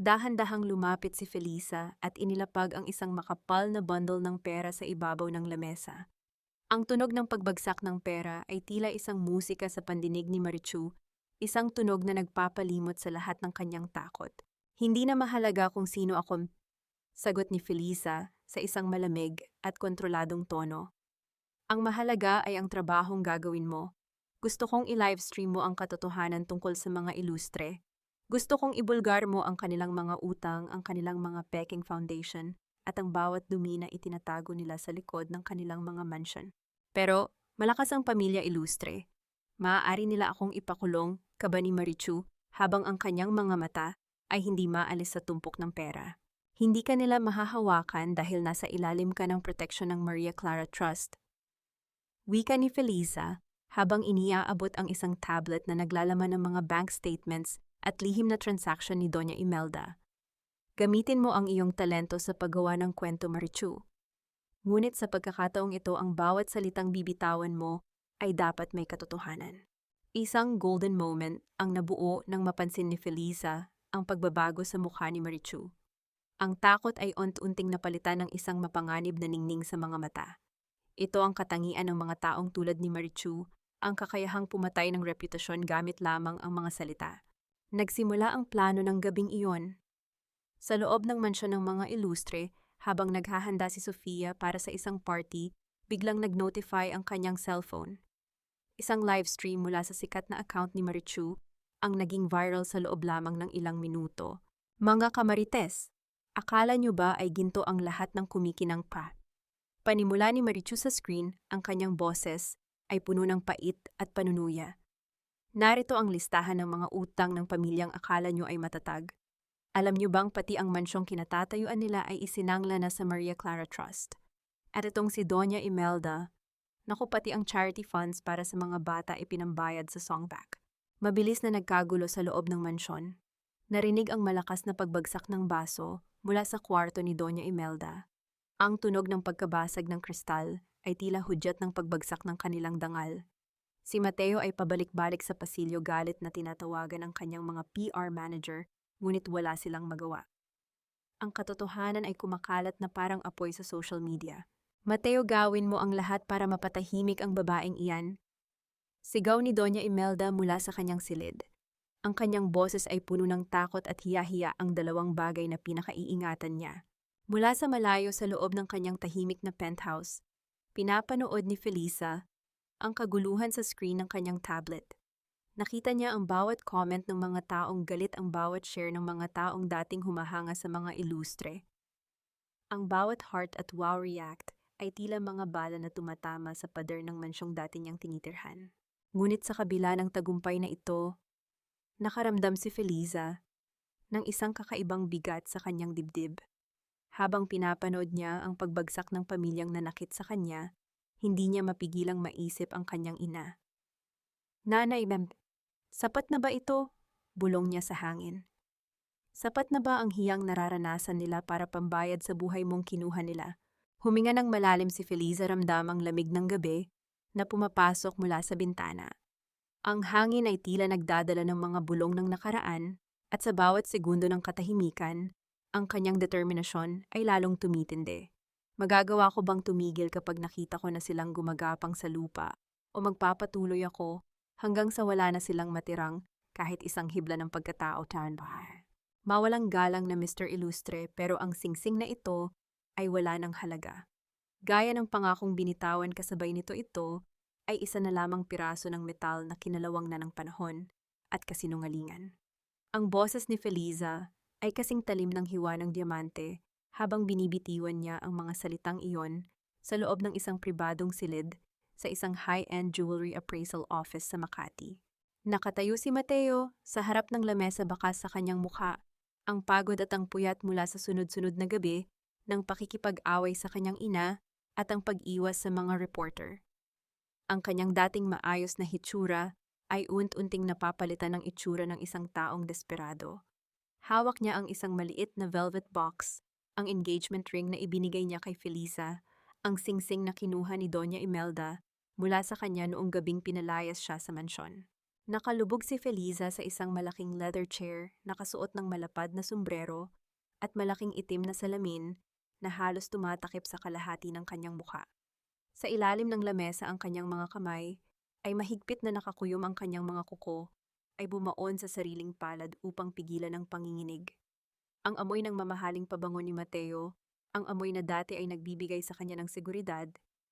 Dahan-dahang lumapit si Felisa at inilapag ang isang makapal na bundle ng pera sa ibabaw ng lamesa. Ang tunog ng pagbagsak ng pera ay tila isang musika sa pandinig ni Marichu, isang tunog na nagpapalimot sa lahat ng kanyang takot. Hindi na mahalaga kung sino ako, sagot ni Felisa sa isang malamig at kontroladong tono. Ang mahalaga ay ang trabahong gagawin mo. Gusto kong i-livestream mo ang katotohanan tungkol sa mga ilustre. Gusto kong ibulgar mo ang kanilang mga utang, ang kanilang mga peking foundation, at ang bawat dumi na itinatago nila sa likod ng kanilang mga mansion. Pero malakas ang pamilya ilustre. Maaari nila akong ipakulong, kaba ni Marichu, habang ang kanyang mga mata ay hindi maalis sa tumpok ng pera. Hindi ka nila mahahawakan dahil nasa ilalim ka ng proteksyon ng Maria Clara Trust. Wika ni Felisa habang iniaabot ang isang tablet na naglalaman ng mga bank statements at lihim na transaction ni Doña Imelda. Gamitin mo ang iyong talento sa paggawa ng kwento, Marichu. Ngunit sa pagkakataong ito, ang bawat salitang bibitawan mo ay dapat may katotohanan. Isang golden moment ang nabuo nang mapansin ni Felisa ang pagbabago sa mukha ni Marichu. Ang takot ay unti-unting napalitan ng isang mapanganib na ningning sa mga mata. Ito ang katangian ng mga taong tulad ni Marichu, ang kakayahang pumatay ng reputasyon gamit lamang ang mga salita. Nagsimula ang plano ng gabing iyon. Sa loob ng mansyon ng mga ilustre, habang naghahanda si Sofia para sa isang party, biglang nag-notify ang kanyang cellphone. Isang live stream mula sa sikat na account ni Marichu ang naging viral sa loob lamang ng ilang minuto. Mga kamarites, akala nyo ba ay ginto ang lahat ng kumikinang pa? Panimula ni Marichu sa screen, ang kanyang boses ay puno ng pait at panunuya. Narito ang listahan ng mga utang ng pamilyang akala nyo ay matatag. Alam nyo bang pati ang mansyong kinatatayuan nila ay isinangla na sa Maria Clara Trust? At itong si Doña Imelda, naku pati ang charity funds para sa mga bata ipinambayad sa songback. Mabilis na nagkagulo sa loob ng mansyon. Narinig ang malakas na pagbagsak ng baso mula sa kwarto ni Doña Imelda. Ang tunog ng pagkabasag ng kristal ay tila hudyat ng pagbagsak ng kanilang dangal. Si Mateo ay pabalik-balik sa pasilyo galit na tinatawagan ang kanyang mga PR manager, ngunit wala silang magawa. Ang katotohanan ay kumakalat na parang apoy sa social media. Mateo, gawin mo ang lahat para mapatahimik ang babaeng iyan. Sigaw ni Doña Imelda mula sa kanyang silid. Ang kanyang boses ay puno ng takot at hiya-hiya, ang dalawang bagay na pinakaiingatan niya. Mula sa malayo sa loob ng kanyang tahimik na penthouse, pinapanood ni Felisa ang kaguluhan sa screen ng kanyang tablet. Nakita niya ang bawat comment ng mga taong galit, ang bawat share ng mga taong dating humahanga sa mga ilustre. Ang bawat heart at wow react ay tila mga bala na tumatama sa pader ng mansyong dati niyang tinitirhan. Ngunit sa kabila ng tagumpay na ito, nakaramdam si Felisa ng isang kakaibang bigat sa kanyang dibdib. Habang pinapanood niya ang pagbagsak ng pamilyang nanakit sa kanya, hindi niya mapigilang maisip ang kanyang ina. Nanay, sapat na ba ito? Bulong niya sa hangin. Sapat na ba ang hiyang nararanasan nila para pambayad sa buhay mong kinuha nila? Huminga ng malalim si Felisa, ramdam ang lamig ng gabi na pumapasok mula sa bintana. Ang hangin ay tila nagdadala ng mga bulong ng nakaraan at sa bawat segundo ng katahimikan, ang kanyang determinasyon ay lalong tumitindi. Magagawa ko bang tumigil kapag nakita ko na silang gumagapang sa lupa o magpapatuloy ako hanggang sa wala na silang matirang kahit isang hibla ng pagkatao? Mawalang galang na Mr. Illustre, pero ang singsing na ito ay wala ng halaga. Gaya ng pangakong binitawan kasabay nito, ito ay isa na lamang piraso ng metal na kinalawang na ng panahon at kasinungalingan. Ang boses ni Felisa ay kasing talim ng hiwa ng diamante habang binibitiwan niya ang mga salitang iyon sa loob ng isang pribadong silid sa isang high-end jewelry appraisal office sa Makati. Nakatayo si Mateo sa harap ng lamesa, bakas sa kanyang mukha, ang pagod at ang puyat mula sa sunod-sunod na gabi ng pakikipag-away sa kanyang ina at ang pag-iwas sa mga reporter. Ang kanyang dating maayos na hitsura ay unti-unting napapalitan ng itsura ng isang taong desperado. Hawak niya ang isang maliit na velvet box, ang engagement ring na ibinigay niya kay Felisa, ang singsing na kinuha ni Doña Imelda mula sa kanya noong gabing pinalayas siya sa mansyon. Nakalubog si Felisa sa isang malaking leather chair, nakasuot ng malapad na sombrero at malaking itim na salamin na halos tumatakip sa kalahati ng kanyang mukha. Sa ilalim ng lamesa, ang kanyang mga kamay ay mahigpit na nakakuyom, ang kanyang mga kuko ay bumaon sa sariling palad upang pigilan ang panginginig. Ang amoy ng mamahaling pabango ni Mateo, ang amoy na dati ay nagbibigay sa kanya ng seguridad,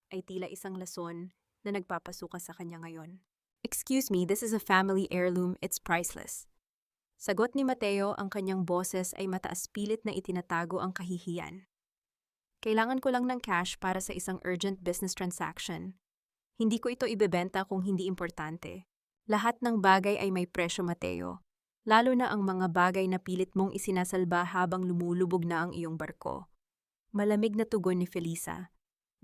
ay tila isang lason na nagpapasuka sa kanya ngayon. "Excuse me, this is a family heirloom, it's priceless." Sagot ni Mateo, ang kanyang boses ay mataas pilit na itinatago ang kahihiyan. "Kailangan ko lang ng cash para sa isang urgent business transaction. Hindi ko ito ibebenta kung hindi importante. Lahat ng bagay ay may presyo, Mateo. lalo na ang mga bagay na pilit mong isinasalba habang lumulubog na ang iyong barko. Malamig na tugon ni Felisa.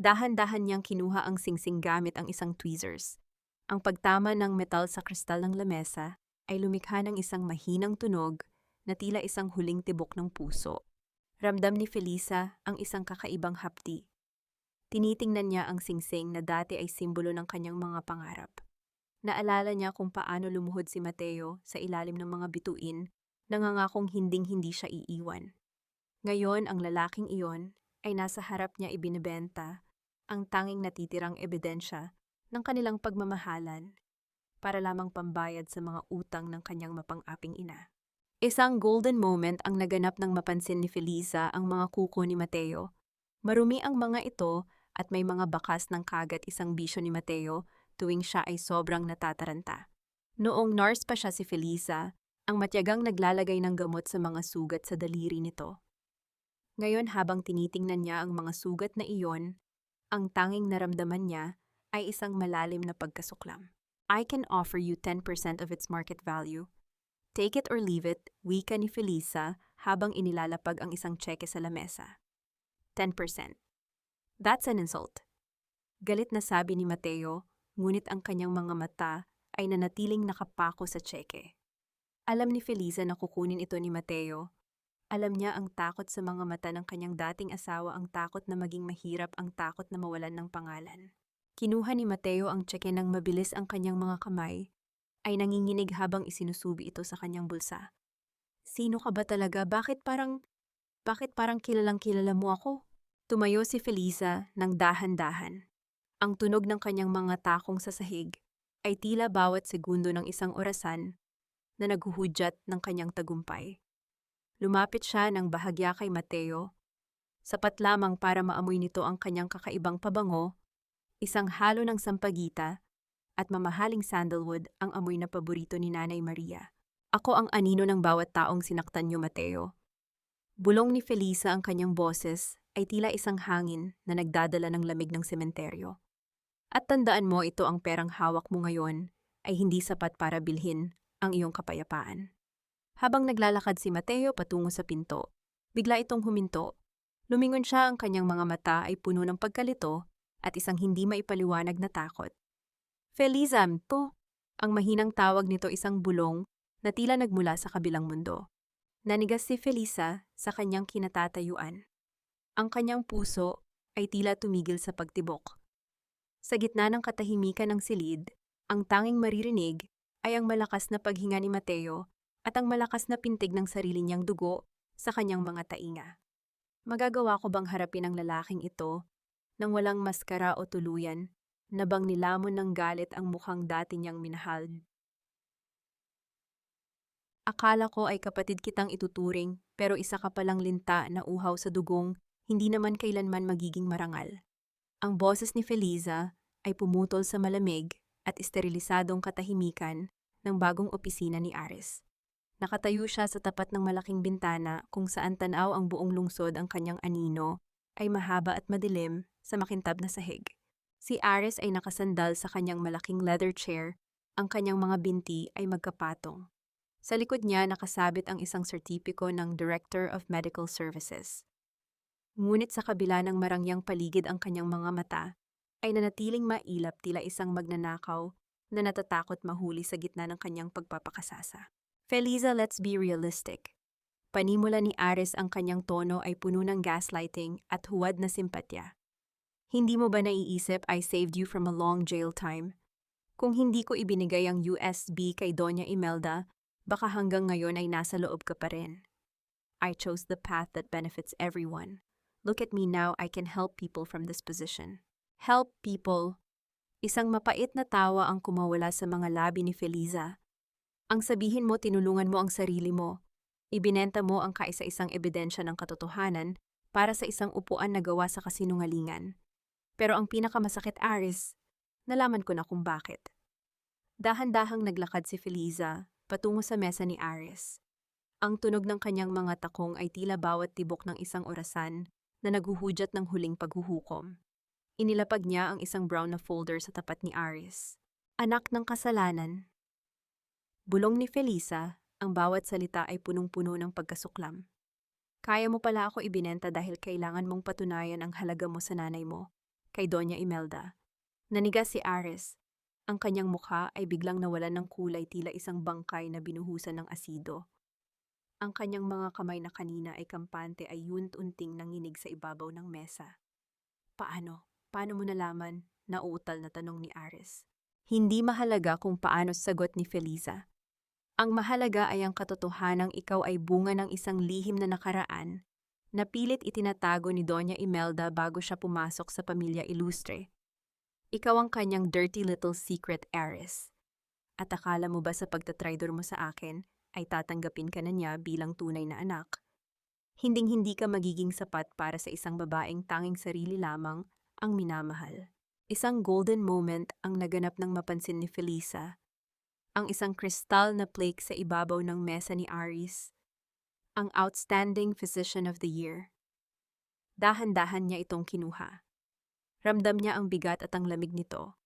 Dahan-dahan niyang kinuha ang singsing gamit ang isang tweezers. Ang pagtama ng metal sa kristal ng lamesa ay lumikha ng isang mahinang tunog na tila isang huling tibok ng puso. Ramdam ni Felisa ang isang kakaibang hapdi. Tinitingnan niya ang singsing na dati ay simbolo ng kanyang mga pangarap. Naalala niya kung paano lumuhod si Mateo sa ilalim ng mga bituin, nangangakong hinding-hindi siya iiwan. Ngayon, ang lalaking iyon ay nasa harap niya ibinebenta ang tanging natitirang ebidensya ng kanilang pagmamahalan para lamang pambayad sa mga utang ng kanyang mapang-aping ina. Isang golden moment ang naganap nang mapansin ni Felisa ang mga kuko ni Mateo. Marumi ang mga ito at may mga bakas ng kagat, isang bisyo ni Mateo tuwing siya ay sobrang natataranta. Noong nurse pa siya si Felisa, ang matyagang naglalagay ng gamot sa mga sugat sa daliri nito. Ngayon habang tinitingnan niya ang mga sugat na iyon, ang tanging naramdaman niya ay isang malalim na pagkasuklam. I can offer you 10% of its market value. Take it or leave it, wika ni Felisa habang inilalapag ang isang tseke sa lamesa. 10%. That's an insult. Galit na sabi ni Mateo, ngunit ang kanyang mga mata ay nanatiling nakapako sa tseke. Alam ni Felisa na kukunin ito ni Mateo. Alam niya ang takot sa mga mata ng kanyang dating asawa, ang takot na maging mahirap, ang takot na mawalan ng pangalan. Kinuha ni Mateo ang tseke ng mabilis, ang kanyang mga kamay ay nanginginig habang isinusubi ito sa kanyang bulsa. Sino ka ba talaga? Bakit parang kilalang kilala mo ako? Tumayo si Felisa ng dahan-dahan. Ang tunog ng kanyang mga takong sa sahig ay tila bawat segundo ng isang orasan na naghuhudyat ng kanyang tagumpay. Lumapit siya ng bahagya kay Mateo, sapat lamang para maamoy nito ang kanyang kakaibang pabango, isang halo ng sampagita at mamahaling sandalwood, ang amoy na paborito ni Nanay Maria. Ako ang anino ng bawat taong sinaktan niyo, Mateo. Bulong ni Felisa, ang kanyang boses ay tila isang hangin na nagdadala ng lamig ng sementeryo. At tandaan mo, ito ang perang hawak mo ngayon ay hindi sapat para bilhin ang iyong kapayapaan. Habang naglalakad si Mateo patungo sa pinto, bigla itong huminto. Lumingon siya, ang kanyang mga mata ay puno ng pagkalito at isang hindi maipaliwanag na takot. Felisa, to. Ang mahinang tawag nito, isang bulong na tila nagmula sa kabilang mundo. Nanigas si Felisa sa kanyang kinatatayuan. Ang kanyang puso ay tila tumigil sa pagtibok. Sa gitna ng katahimikan ng silid, ang tanging maririnig ay ang malakas na paghinga ni Mateo at ang malakas na pintig ng sarili niyang dugo sa kanyang mga tainga. Magagawa ko bang harapin ang lalaking ito nang walang maskara o tuluyan, na bang nilamon ng galit ang mukhang dati niyang minahal? Akala ko ay kapatid kitang ituturing, pero isa ka palang linta na uhaw sa dugong hindi naman kailanman magiging marangal. Ang boses ni Felisa ay pumutol sa malamig at esterilisadong katahimikan ng bagong opisina ni Ares. Nakatayo siya sa tapat ng malaking bintana kung saan tanaw ang buong lungsod. Ang kanyang anino ay mahaba at madilim sa makintab na sahig. Si Ares ay nakasandal sa kanyang malaking leather chair, ang kanyang mga binti ay magkapatong. Sa likod niya nakasabit ang isang sertipiko ng Director of Medical Services. Ngunit sa kabila ng marangyang paligid, ang kanyang mga mata ay nanatiling mailap, tila isang magnanakaw na natatakot mahuli sa gitna ng kanyang pagpapakasasa. Felisa, let's be realistic. Panimula ni Ares, ang kanyang tono ay puno ng gaslighting at huwad na simpatya. Hindi mo ba naiisip I saved you from a long jail time? Kung hindi ko ibinigay ang USB kay Doña Imelda, baka hanggang ngayon ay nasa loob ka pa rin. I chose the path that benefits everyone. Look at me now, I can help people from this position. Help people? Isang mapait na tawa ang kumawala sa mga labi ni Felisa. Ang sabihin mo, tinulungan mo ang sarili mo. Ibinenta mo ang kaisa-isang ebidensya ng katotohanan para sa isang upuan na gawa sa kasinungalingan. Pero ang pinakamasakit, Ares, nalaman ko na kung bakit. Dahan-dahang naglakad si Felisa patungo sa mesa ni Ares. Ang tunog ng kanyang mga takong ay tila bawat tibok ng isang orasan na naghuhudyat ng huling paghuhukom. Inilapag niya ang isang brown na folder sa tapat ni Ares. Anak ng kasalanan. Bulong ni Felisa Ang bawat salita ay punong-puno ng pagkasuklam. Kaya mo pala ako ibinenta dahil kailangan mong patunayan ang halaga mo sa nanay mo. Kay Doña Imelda. Nanigas si Ares. Ang kanyang mukha ay biglang nawalan ng kulay tila isang bangkay na binuhusan ng asido. Ang kanyang mga kamay na kanina ay kampante ay yun-unting nanginig sa ibabaw ng mesa. Paano? Paano mo nalaman? Nauutal na tanong ni Ares. Hindi mahalaga kung paano sagot ni Feliza. Ang mahalaga ay ang katotohanang ikaw ay bunga ng isang lihim na nakaraan na pilit itinatago ni Doña Imelda bago siya pumasok sa pamilya Ilustre. Ikaw ang kanyang dirty little secret heiress. At akala mo ba sa pagtatraidor mo sa akin ay tatanggapin ka na niya bilang tunay na anak? Hinding-hindi ka magiging sapat para sa isang babaeng tanging sarili lamang ang minamahal. Isang golden moment ang naganap ng mapansin ni Feliza. Ang isang kristal na plaque sa ibabaw ng mesa ni Aris. Ang Outstanding Physician of the Year. Dahan-dahan niya itong kinuha. Ramdam niya ang bigat at ang lamig nito.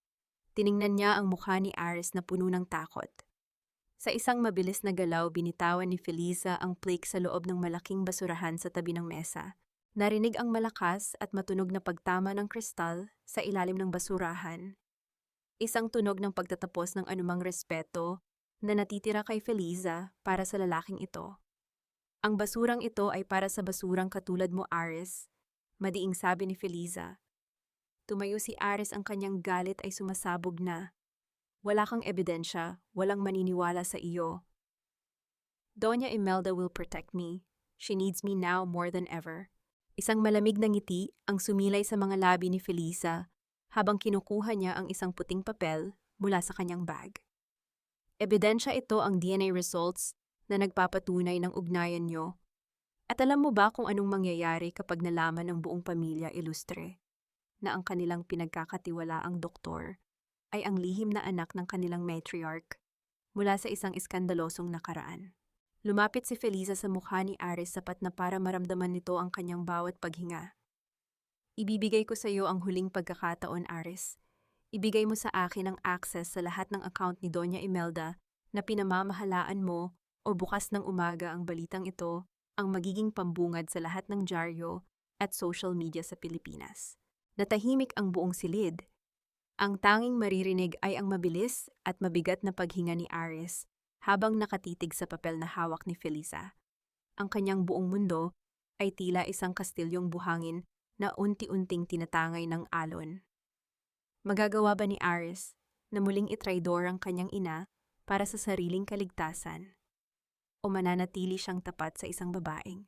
Tiningnan niya ang mukha ni Aris na puno ng takot. Sa isang mabilis na galaw, binitawan ni Feliza ang plaque sa loob ng malaking basurahan sa tabi ng mesa. Narinig ang malakas at matunog na pagtama ng kristal sa ilalim ng basurahan. Isang tunog ng pagtatapos ng anumang respeto na natitira kay Feliza para sa lalaking ito. Ang basurang ito ay para sa basurang katulad mo, Aris, madiing sabi ni Feliza. Tumayo si Aris, ang kanyang galit ay sumasabog na. Wala kang ebidensya, walang maniniwala sa iyo. Doña Imelda will protect me. She needs me now more than ever. Isang malamig na ngiti ang sumilay sa mga labi ni Feliza habang kinukuha niya ang isang puting papel mula sa kanyang bag. Ebidensya ito, ang DNA results na nagpapatunay ng ugnayan niyo. At alam mo ba kung anong mangyayari kapag nalaman ng buong pamilya Ilustre na ang kanilang pinagkakatiwalaang doktor ay ang lihim na anak ng kanilang matriarch mula sa isang iskandalosong nakaraan? Lumapit si Feliza sa mukha ni Aris sapat na para maramdaman nito ang kanyang bawat paghinga. Ibibigay ko sa iyo ang huling pagkakataon, Aris. Ibigay mo sa akin ang access sa lahat ng account ni Doña Imelda na pinamamahalaan mo o bukas ng umaga ang balitang ito ang magiging pambungad sa lahat ng dyaryo at social media sa Pilipinas. Natahimik ang buong silid. Ang tanging maririnig ay ang mabilis at mabigat na paghinga ni Aris habang nakatitig sa papel na hawak ni Feliza. Ang kanyang buong mundo ay tila isang kastilyong buhangin na unti-unting tinatangay ng alon. Magagawa ba ni Aris na muling itraidor ang kanyang ina para sa sariling kaligtasan? O mananatili siyang tapat sa isang babaeng?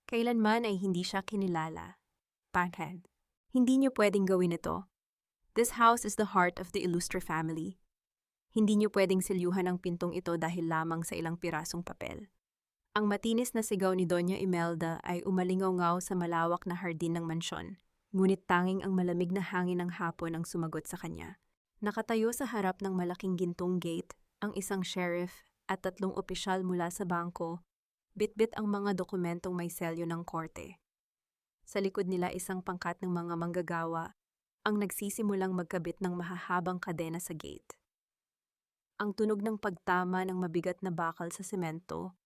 Kailanman ay hindi siya kinilala. Bakit? Hindi niyo pwedeng gawin ito. This house is the heart of the Ilustre family. Hindi niyo pwedeng silyuhan ang pintong ito dahil lamang sa ilang pirasong papel. Ang matinis na sigaw ni Doña Imelda ay umalingaw-ngaw sa malawak na hardin ng mansyon, ngunit tanging ang malamig na hangin ng hapon ang sumagot sa kanya. Nakatayo sa harap ng malaking gintong gate ang isang sheriff at 3 opisyal mula sa bangko, bitbit ang mga dokumentong may selyo ng korte. Sa likod nila isang pangkat ng mga manggagawa ang nagsisimulang magkabit ng mahahabang kadena sa gate. Ang tunog ng pagtama ng mabigat na bakal sa semento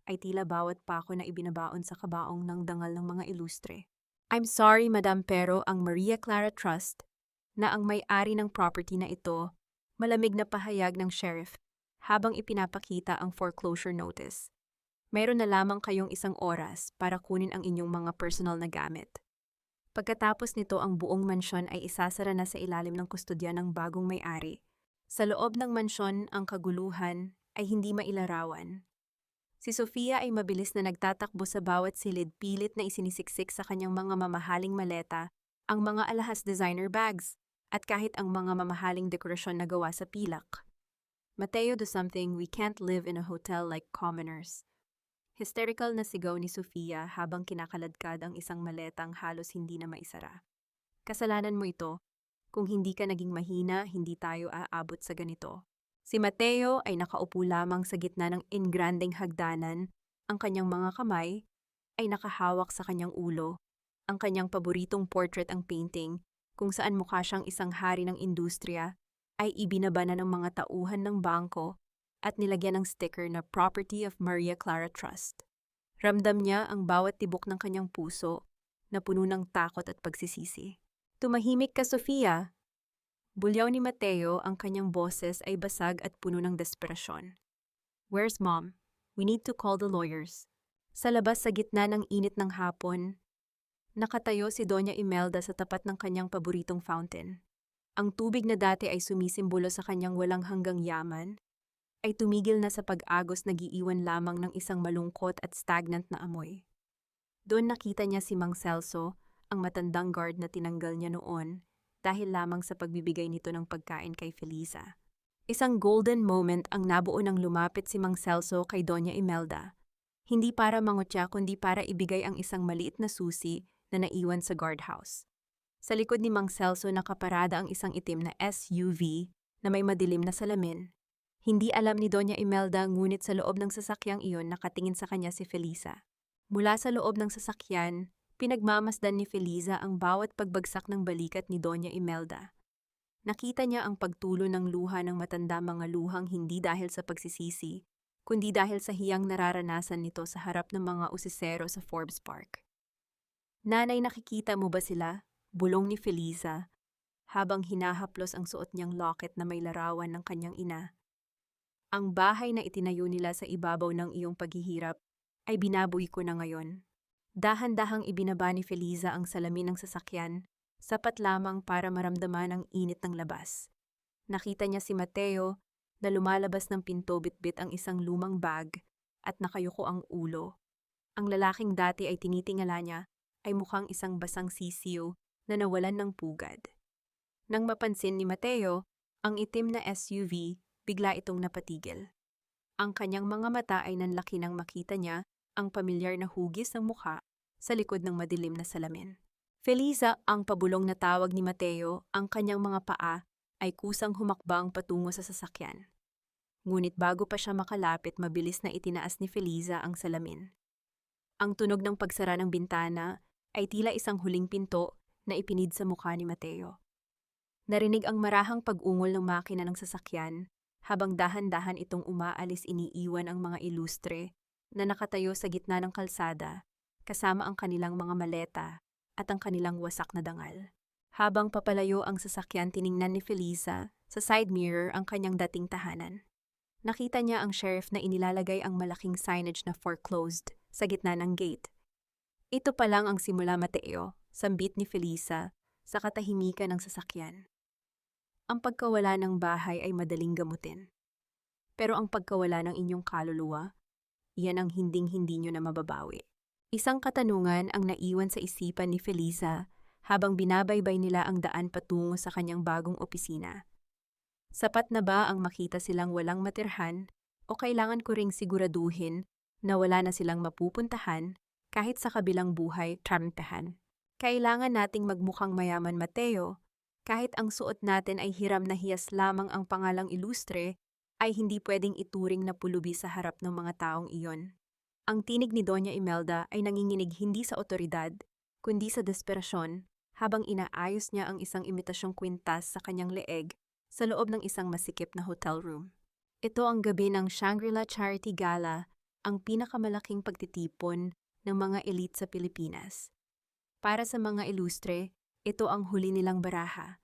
ay tila bawat pako na ibinabaon sa kabaong ng dangal ng mga Ilustre. I'm sorry, Madam, pero ang Maria Clara Trust, na ang may-ari ng property na ito, malamig na pahayag ng sheriff habang ipinapakita ang foreclosure notice. Mayroon na lamang kayong 1 oras para kunin ang inyong mga personal na gamit. Pagkatapos nito, ang buong mansyon ay isasara na sa ilalim ng kustodya ng bagong may-ari. Sa loob ng mansyon, ang kaguluhan ay hindi mailarawan. Si Sofia ay mabilis na nagtatakbo sa bawat silid, pilit na isinisiksik sa kanyang mga mamahaling maleta ang mga alahas designer bags at kahit ang mga mamahaling dekorasyon na gawa sa pilak. Mateo, do something, we can't live in a hotel like commoners. Hysterical na sigaw ni Sofia habang kinakaladkad ang isang maletang halos hindi na maisara. Kasalanan mo ito. Kung hindi ka naging mahina, hindi tayo aabot sa ganito. Si Mateo ay nakaupo lamang sa gitna ng ingranding hagdanan, ang kanyang mga kamay ay nakahawak sa kanyang ulo. Ang kanyang paboritong portrait, ang painting, kung saan mukha siyang isang hari ng industriya, ay ibinaba na ng mga tauhan ng bangko at nilagyan ng sticker na Property of Maria Clara Trust. Ramdam niya ang bawat tibok ng kanyang puso na puno ng takot at pagsisisi. Tumahimik ka, Sofia! Bulyaw ni Mateo, ang kanyang boses ay basag at puno ng desperasyon. Where's Mom? We need to call the lawyers. Sa labas sa gitna ng init ng hapon, nakatayo si Doña Imelda sa tapat ng kanyang paboritong fountain. Ang tubig na dati ay sumisimbolo sa kanyang walang hanggang yaman, ay tumigil na sa pag-agos, nagiiwan lamang ng isang malungkot at stagnant na amoy. Doon nakita niya si Mang Celso, ang matandang guard na tinanggal niya noon dahil lamang sa pagbibigay nito ng pagkain kay Felisa. Isang golden moment ang nabuo nang lumapit si Mang Celso kay Doña Imelda. Hindi para mangutya kundi para ibigay ang isang maliit na susi na naiwan sa guardhouse. Sa likod ni Mang Celso nakaparada ang isang itim na SUV na may madilim na salamin. Hindi alam ni Doña Imelda, ngunit sa loob ng sasakyang iyon nakatingin sa kanya si Felisa. Mula sa loob ng sasakyan, pinagmamasdan ni Felisa ang bawat pagbagsak ng balikat ni Doña Imelda. Nakita niya ang pagtulo ng luha ng matanda, mga luhang hindi dahil sa pagsisisi, kundi dahil sa hiyang nararanasan nito sa harap ng mga usisero sa Forbes Park. Nanay, nakikita mo ba sila? Bulong ni Felisa, habang hinahaplos ang suot niyang locket na may larawan ng kanyang ina. Ang bahay na itinayo nila sa ibabaw ng iyong paghihirap ay binabuy ko na ngayon. Dahan-dahang ibinaba ni Felisa ang salamin ng sasakyan, sapat lamang para maramdaman ang init ng labas. Nakita niya si Mateo na lumalabas ng pinto, bitbit ang isang lumang bag at nakayuko ang ulo. Ang lalaking dati ay tinitingala niya ay mukhang isang basang sisiyo na nawalan ng pugad. Nang mapansin ni Mateo ang itim na SUV, bigla itong napatigil. Ang kanyang mga mata ay nanlaki nang makita niya ang pamilyar na hugis ng mukha sa likod ng madilim na salamin. Felisa, ang pabulong na tawag ni Mateo, ang kanyang mga paa ay kusang humakbang patungo sa sasakyan. Ngunit bago pa siya makalapit, mabilis na itinaas ni Felisa ang salamin. Ang tunog ng pagsara ng bintana ay tila isang huling pinto na ipinid sa mukha ni Mateo. Narinig ang marahang pag-ungol ng makina ng sasakyan habang dahan-dahan itong umaalis, iniiwan ang mga ilustre na nakatayo sa gitna ng kalsada kasama ang kanilang mga maleta at ang kanilang wasak na dangal. Habang papalayo ang sasakyan, tiningnan ni Felisa sa side mirror ang kanyang dating tahanan. Nakita niya ang sheriff na inilalagay ang malaking signage na foreclosed sa gitna ng gate. Ito pa lang ang simula, Mateo, sambit ni Felisa sa katahimikan ng sasakyan. Ang pagkawala ng bahay ay madaling gamutin. Pero ang pagkawala ng inyong kaluluwa, iyan ang hinding-hindi nyo na mababawi. Isang katanungan ang naiwan sa isipan ni Felisa habang binabaybay nila ang daan patungo sa kanyang bagong opisina. Sapat na ba ang makita silang walang matirhan o kailangan ko ring siguraduhin na wala na silang mapupuntahan kahit sa kabilang buhay trampehan? Kailangan nating magmukhang mayaman, Mateo, kahit ang suot natin ay hiram na hiyas lamang. Ang pangalang ilustre ay hindi pwedeng ituring na pulubi sa harap ng mga taong iyon. Ang tinig ni Doña Imelda ay nanginginig hindi sa otoridad, kundi sa desperasyon habang inaayos niya ang isang imitasyong kwintas sa kanyang leeg sa loob ng isang masikip na hotel room. Ito ang gabi ng Shangri-La Charity Gala, ang pinakamalaking pagtitipon ng mga elite sa Pilipinas. Para sa mga ilustre, ito ang huli nilang baraha.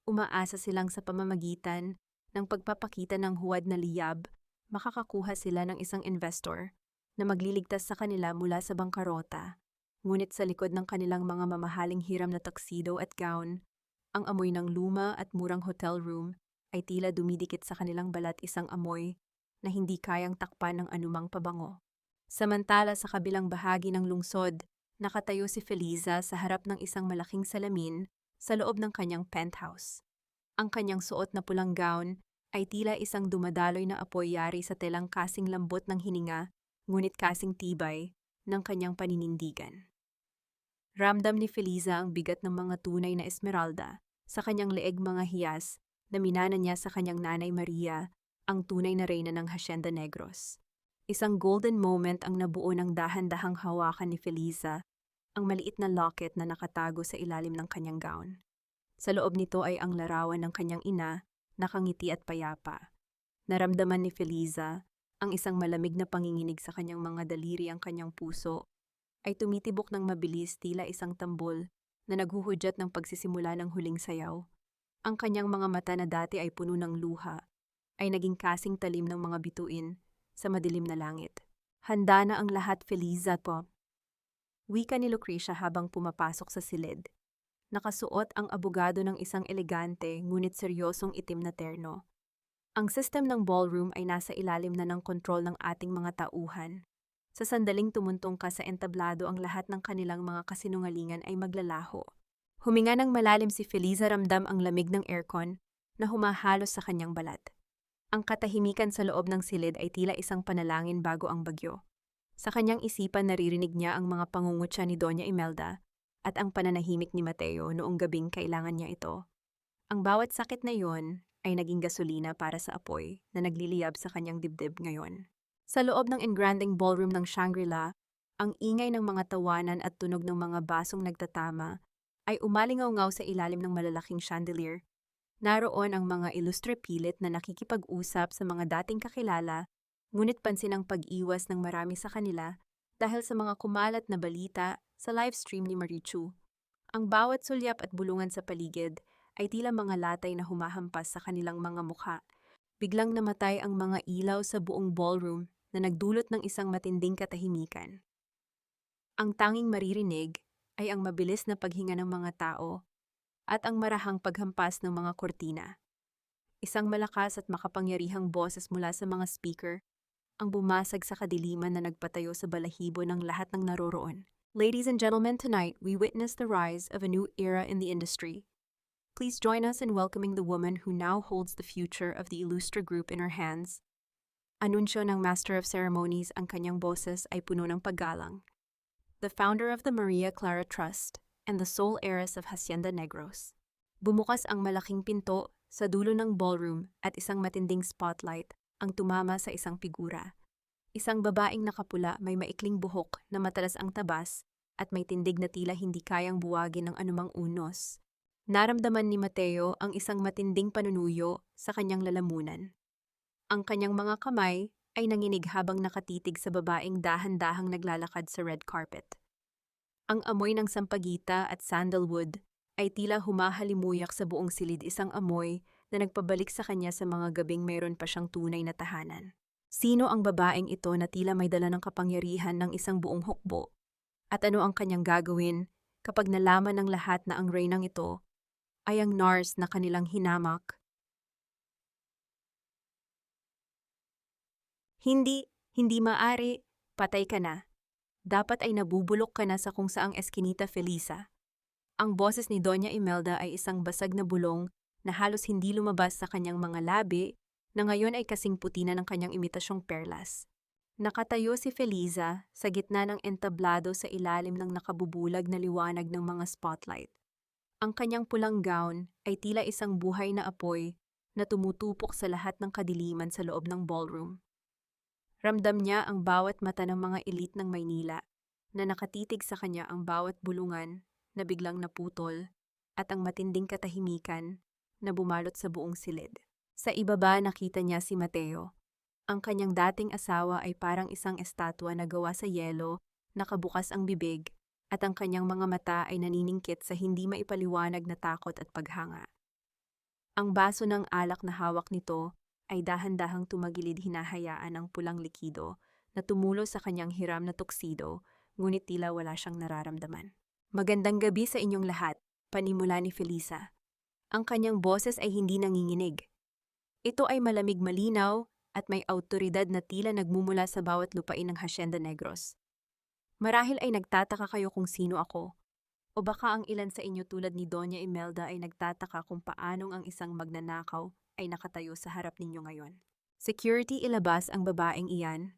Umaasa silang sa pamamagitan ng pagpapakita ng huwad na liyab, makakakuha sila ng isang investor na magliligtas sa kanila mula sa bangkarota. Ngunit sa likod ng kanilang mga mamahaling hiram na tuxedo at gown, ang amoy ng luma at murang hotel room ay tila dumidikit sa kanilang balat, isang amoy na hindi kayang takpan ng anumang pabango. Samantala sa kabilang bahagi ng lungsod, nakatayo si Felisa sa harap ng isang malaking salamin sa loob ng kanyang penthouse. Ang kanyang suot na pulang gown ay tila isang dumadaloy na apoy, yari sa telang kasing lambot ng hininga, ngunit kasing tibay ng kanyang paninindigan. Ramdam ni Felisa ang bigat ng mga tunay na esmeralda sa kanyang leeg, mga hiyas na minana niya sa kanyang nanay Maria, ang tunay na reyna ng Hacienda Negros. Isang golden moment ang nabuo ng dahan-dahang hawakan ni Felisa, ang maliit na locket na nakatago sa ilalim ng kanyang gown. Sa loob nito ay ang larawan ng kanyang ina, nakangiti at payapa. Naramdaman ni Feliza ang isang malamig na panginginig sa kanyang mga daliri. Ang kanyang puso ay tumitibok ng mabilis, tila isang tambol na naghuhudyat ng pagsisimula ng huling sayaw. Ang kanyang mga mata na dati ay puno ng luha ay naging kasing talim ng mga bituin sa madilim na langit. Handa na ang lahat, Feliza po. Wika ni Lucrecia habang pumapasok sa silid. Nakasuot ang abogado ng isang elegante ngunit seryosong itim na terno. Ang system ng ballroom ay nasa ilalim na ng kontrol ng ating mga tauhan. Sa sandaling tumuntong ka sa entablado, ang lahat ng kanilang mga kasinungalingan ay maglalaho. Huminga ng malalim si Feliza, ramdam ang lamig ng aircon na humahalos sa kanyang balat. Ang katahimikan sa loob ng silid ay tila isang panalangin bago ang bagyo. Sa kanyang isipan naririnig niya ang mga pangungutya ni Doña Imelda at ang pananahimik ni Mateo noong gabing kailangan niya ito. Ang bawat sakit na iyon ay naging gasolina para sa apoy na nagliliyab sa kanyang dibdib ngayon. Sa loob ng engranding ballroom ng Shangri-La, ang ingay ng mga tawanan at tunog ng mga basong nagtatama ay umalingaw-ngaw sa ilalim ng malalaking chandelier. Naroon ang mga ilustre pilit na nakikipag-usap sa mga dating kakilala, ngunit pansin ang pag-iwas ng marami sa kanila dahil sa mga kumalat na balita sa livestream ni Marichu. Ang bawat sulyap at bulungan sa paligid ay tila mga latay na humahampas sa kanilang mga mukha. Biglang namatay ang mga ilaw sa buong ballroom na nagdulot ng isang matinding katahimikan. Ang tanging maririnig ay ang mabilis na paghinga ng mga tao at ang marahang paghampas ng mga kortina. Isang malakas at makapangyarihang boses mula sa mga speaker ang bumasag sa kadiliman na nagpatayo sa balahibo ng lahat ng naroroon. Ladies and gentlemen, tonight we witness the rise of a new era in the industry. Please join us in welcoming the woman who now holds the future of the Illustre Group in her hands. Anunsyo ng Master of Ceremonies, ang kanyang boses ay puno ng paggalang. The founder of the Maria Clara Trust and the sole heiress of Hacienda Negros. Bumukas ang malaking pinto sa dulo ng ballroom at isang matinding spotlight ang tumama sa isang figura. Isang babaeng nakapula, may maikling buhok na matalas ang tabas at may tindig na tila hindi kayang buwagin ng anumang unos. Naramdaman ni Mateo ang isang matinding panunuyo sa kanyang lalamunan. Ang kanyang mga kamay ay nanginig habang nakatitig sa babaeng dahan-dahang naglalakad sa red carpet. Ang amoy ng sampagita at sandalwood ay tila humahalimuyak sa buong silid, isang amoy na nagpabalik sa kanya sa mga gabing mayroon pa siyang tunay na tahanan. Sino ang babaeng ito na tila may dala ng kapangyarihan ng isang buong hukbo? At ano ang kanyang gagawin kapag nalaman ng lahat na ang reynang ito ay ang nurse na kanilang hinamak? Hindi maaari, patay ka na. Dapat ay nabubulok ka na sa kung saang eskinita, Feliza. Ang boses ni Doña Imelda ay isang basag na bulong na halos hindi lumabas sa kanyang mga labi na ngayon ay kasing puti na ng kanyang imitasyong perlas. Nakatayo si Feliza sa gitna ng entablado sa ilalim ng nakabubulag na liwanag ng mga spotlight. Ang kanyang pulang gown ay tila isang buhay na apoy na tumutupok sa lahat ng kadiliman sa loob ng ballroom. Ramdam niya ang bawat mata ng mga elite ng Maynila na nakatitig sa kanya, ang bawat bulungan na biglang naputol at ang matinding katahimikan na bumalot sa buong silid. Sa ibaba nakita niya si Mateo. Ang kanyang dating asawa ay parang isang estatwa na gawa sa yelo, nakabukas ang bibig at ang kanyang mga mata ay naniningkit sa hindi maipaliwanag na takot at paghanga. Ang baso ng alak na hawak nito ay dahan-dahang tumagilid, hinahayaan ang pulang likido na tumulo sa kanyang hiram na tuksido, ngunit tila wala siyang nararamdaman. Magandang gabi sa inyong lahat, panimula ni Feliza. Ang kanyang boses ay hindi nanginginig. Ito ay malamig, malinaw at may awtoridad na tila nagmumula sa bawat lupain ng Hacienda Negros. Marahil ay nagtataka kayo kung sino ako. O baka ang ilan sa inyo tulad ni Doña Imelda ay nagtataka kung paanong ang isang magnanakaw ay nakatayo sa harap ninyo ngayon. Security, ilabas ang babaeng iyan.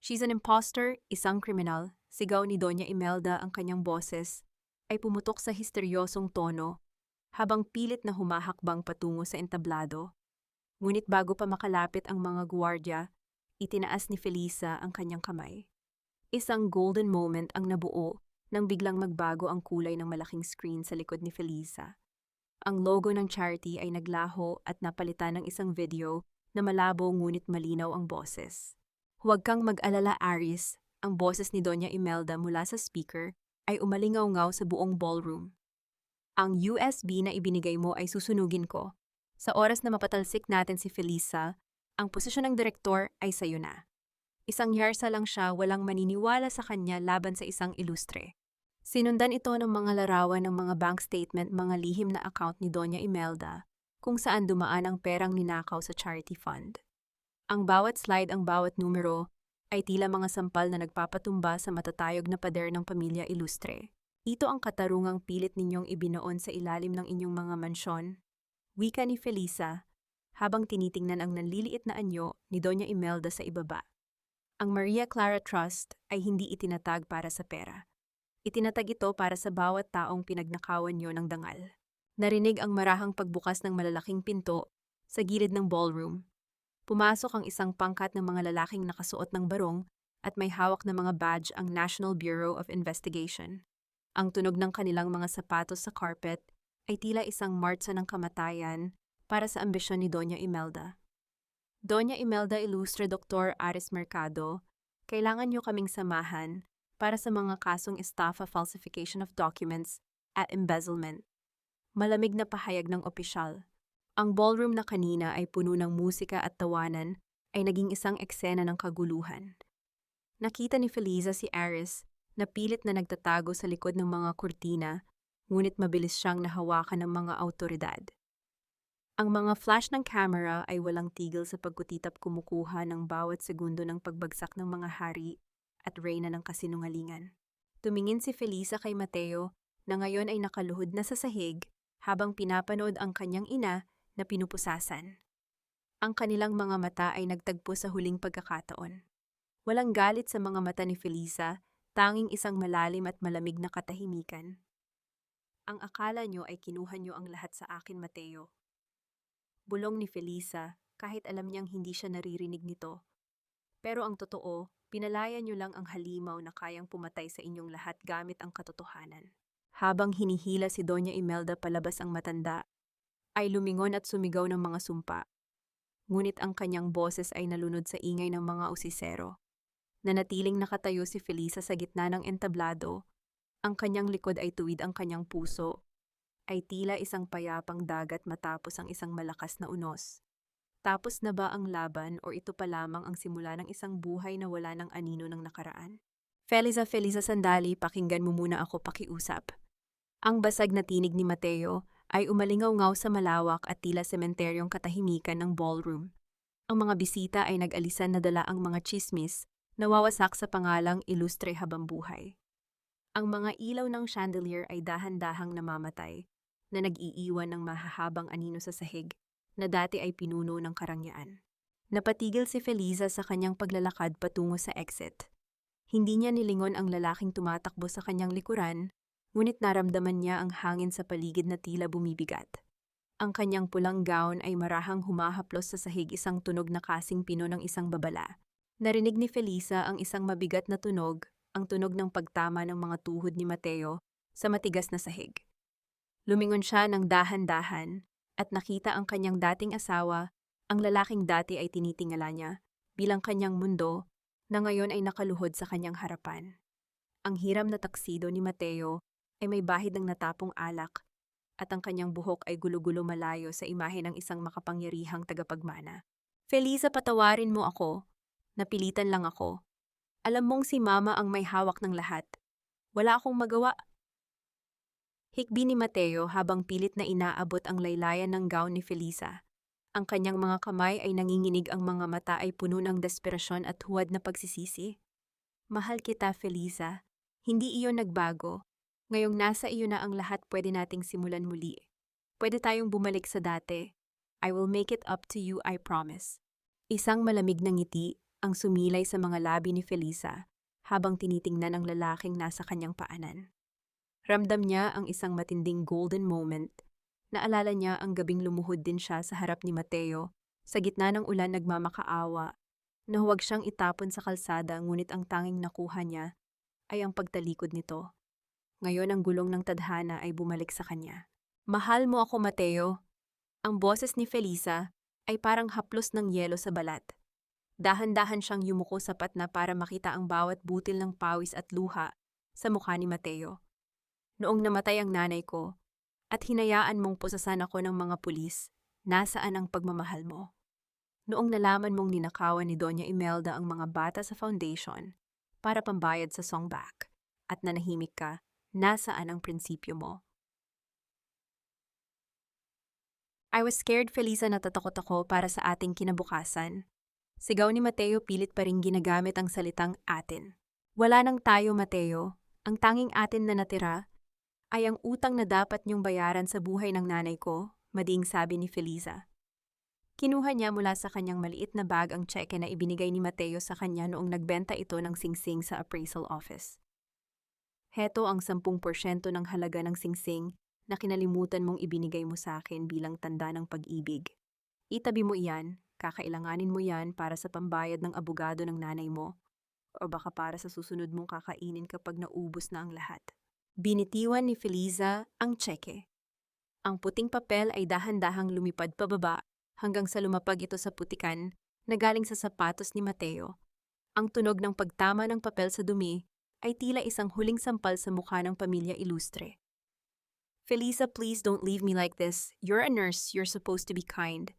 She's an imposter, isang kriminal. Sigaw ni Doña Imelda, ang kanyang boses ay pumutok sa histeryosong tono habang pilit na humahakbang patungo sa entablado. Ngunit bago pa makalapit ang mga guwardya, itinaas ni Feliza ang kanyang kamay. Isang golden moment ang nabuo nang biglang magbago ang kulay ng malaking screen sa likod ni Feliza. Ang logo ng charity ay naglaho at napalitan ng isang video na malabo ngunit malinaw ang boses. Huwag kang mag-alala, Aris. Ang boses ni Doña Imelda mula sa speaker ay umalingaw-ngaw sa buong ballroom. Ang USB na ibinigay mo ay susunugin ko. Sa oras na mapatalsik natin si Felisa, ang posisyon ng direktor ay sayo na. Isang yarsa lang siya, walang maniniwala sa kanya laban sa isang ilustre. Sinundan ito ng mga larawan ng mga bank statement, mga lihim na account ni Doña Imelda, kung saan dumaan ang perang ninakaw sa charity fund. Ang bawat slide, ang bawat numero, ay tila mga sampal na nagpapatumba sa matatayog na pader ng pamilya ilustre. Ito ang katarungang pilit ninyong ibinoon sa ilalim ng inyong mga mansyon. Wika ni Felisa, habang tinitingnan ang nanliliit na anyo ni Doña Imelda sa ibaba. Ang Maria Clara Trust ay hindi itinatag para sa pera. Itinatag ito para sa bawat taong pinagnakawan nyo ng dangal. Narinig ang marahang pagbukas ng malalaking pinto sa gilid ng ballroom. Pumasok ang isang pangkat ng mga lalaking nakasuot ng barong at may hawak na mga badge ang National Bureau of Investigation. Ang tunog ng kanilang mga sapatos sa carpet ay tila isang martsa ng kamatayan para sa ambisyon ni Doña Imelda. Doña Imelda Ilustre Dr. Aris Mercado, kailangan nyo kaming samahan para sa mga kasong estafa, falsification of documents at embezzlement. Malamig na pahayag ng opisyal. Ang ballroom na kanina ay puno ng musika at tawanan ay naging isang eksena ng kaguluhan. Nakita ni Felisa si Aris na pilit na nagtatago sa likod ng mga kurtina, ngunit mabilis siyang nahawakan ng mga awtoridad. Ang mga flash ng camera ay walang tigil sa pagkutitap, kumukuha ng bawat segundo ng pagbagsak ng mga hari at reyna ng kasinungalingan. Tumingin si Felisa kay Mateo na ngayon ay nakaluhod na sa sahig habang pinapanood ang kanyang ina na pinupusasan. Ang kanilang mga mata ay nagtagpo sa huling pagkakataon. Walang galit sa mga mata ni Felisa, tanging isang malalim at malamig na katahimikan. Ang akala nyo ay kinuha nyo ang lahat sa akin, Mateo. Bulong ni Felisa kahit alam niyang hindi siya naririnig nito. Pero ang totoo, pinalaya nyo lang ang halimaw na kayang pumatay sa inyong lahat gamit ang katotohanan. Habang hinihila si Doña Imelda palabas ang matanda, ay lumingon at sumigaw ng mga sumpa. Ngunit ang kanyang boses ay nalunod sa ingay ng mga usisero. Nanatiling nakatayo si Felisa sa gitna ng entablado, ang kanyang likod ay tuwid, ang kanyang puso ay tila isang payapang dagat matapos ang isang malakas na unos. Tapos na ba ang laban o ito pa lamang ang simula ng isang buhay na wala ng anino ng nakaraan? Felisa, sandali, pakinggan mo muna ako, pakiusap. Ang basag na tinig ni Mateo ay umalingaw-ngaw sa malawak at tila sementeryong katahimikan ng ballroom. Ang mga bisita ay nag-alisan na dala ang mga tsismis na wawasak sa pangalang ilustre habang buhay. Ang mga ilaw ng chandelier ay dahan-dahang namamatay, na nag-iiwan ng mahahabang anino sa sahig na dati ay pinuno ng karangyaan. Napatigil si Felisa sa kanyang paglalakad patungo sa exit. Hindi niya nilingon ang lalaking tumatakbo sa kanyang likuran, ngunit naramdaman niya ang hangin sa paligid na tila bumibigat. Ang kanyang pulang gown ay marahang humahaplos sa sahig, isang tunog na kasing pino ng isang babala. Narinig ni Felisa ang isang mabigat na tunog, ang tunog ng pagtama ng mga tuhod ni Mateo sa matigas na sahig. Lumingon siya ng dahan-dahan at nakita ang kanyang dating asawa, ang lalaking dati ay tinitingala niya bilang kanyang mundo na ngayon ay nakaluhod sa kanyang harapan. Ang hiram na taksido ni Mateo ay may bahid ng natapong alak at ang kanyang buhok ay gulo-gulo malayo sa imahe ng isang makapangyarihang tagapagmana. Felisa, patawarin mo ako. Napilitan lang ako. Alam mong si Mama ang may hawak ng lahat. Wala akong magawa. Hikbi ni Mateo habang pilit na inaabot ang laylayan ng gown ni Felisa. Ang kanyang mga kamay ay nanginginig, ang mga mata ay puno ng desperasyon at huwad na pagsisisi. Mahal kita, Felisa. Hindi iyon nagbago. Ngayong nasa iyo na ang lahat, pwede nating simulan muli. Pwede tayong bumalik sa dati. I will make it up to you, I promise. Isang malamig na ngiti ang sumilay sa mga labi ni Felisa habang tinitingnan ang lalaking nasa kanyang paanan. Ramdam niya ang isang matinding golden moment. Naalala niya ang gabing lumuhod din siya sa harap ni Mateo sa gitna ng ulan, nagmamakaawa na huwag siyang itapon sa kalsada, ngunit ang tanging nakuha niya ay ang pagtalikod nito. Ngayon ang gulong ng tadhana ay bumalik sa kanya. Mahal mo ako, Mateo. Ang boses ni Felisa ay parang haplos ng yelo sa balat. Dahan-dahan siyang yumuko sapat na para makita ang bawat butil ng pawis at luha sa mukha ni Mateo. Noong namatay ang nanay ko, at hinayaan mong pusasan ako ng mga pulis, nasaan ang pagmamahal mo? Noong nalaman mong ninakawan ni Doña Imelda ang mga bata sa foundation para pambayad sa songback, at nanahimik ka, nasaan ang prinsipyo mo? I was scared, Felisa, natatakot ako para sa ating kinabukasan. Sigaw ni Mateo, pilit pa ring ginagamit ang salitang atin. Wala nang tayo, Mateo. Ang tanging atin na natira ay ang utang na dapat niyong bayaran sa buhay ng nanay ko, mading sabi ni Felisa. Kinuha niya mula sa kanyang maliit na bag ang tseke na ibinigay ni Mateo sa kanya noong nagbenta ito ng singsing sa appraisal office. Heto ang 10% ng halaga ng singsing na kinalimutan mong ibinigay mo sa akin bilang tanda ng pag-ibig. Itabi mo iyan, kakailanganin mo yan para sa pambayad ng abogado ng nanay mo, o baka para sa susunod mong kakainin kapag naubos na ang lahat. Binitiwan ni Felisa ang tseke. Ang puting papel ay dahan-dahang lumipad pababa hanggang sa lumapag ito sa putikan na galing sa sapatos ni Mateo. Ang tunog ng pagtama ng papel sa dumi ay tila isang huling sampal sa mukha ng pamilya ilustre. Felisa, please don't leave me like this. You're a nurse, you're supposed to be kind.